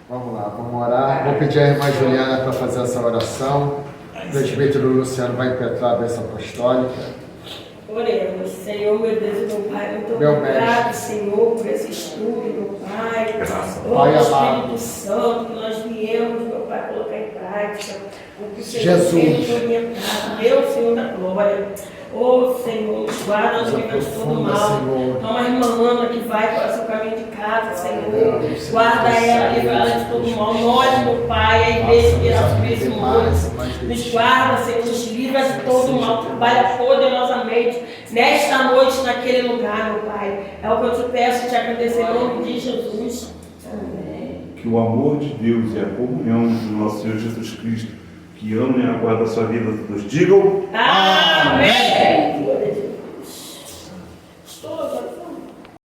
Vamos lá, vamos orar. Vou pedir a irmã Juliana para fazer essa oração. O presbítero Luciano vai impetrar a bênção apostólica. Oremos, Senhor, meu Deus e meu Pai, muito Meu obrigado, mestre. Senhor, por esse estudo, meu Pai. Pai Espírito amado. Santo, que nós viemos, meu Pai, colocar em prática o que o Senhor Jesus. tem nos orientado. Deus, Senhor da glória. Ô Senhor, guarda nos livros de todo mal. Senhor. Toma a irmã Ana que vai para o seu caminho de casa, Senhor. Guarda ela, livra ela de todo mal. Nós, meu Pai, a igreja que irá subir esse monte. Nos guarda, Senhor, nos livra de todo mal. Trabalha poderosamente nesta noite, naquele lugar, meu Pai. É o que eu te peço, te agradecer em nome de Jesus. Amém. Que o amor de Deus e a comunhão do nosso Senhor Jesus Cristo, que ama e aguarda a sua vida, todos digam Amém. Glória a Deus.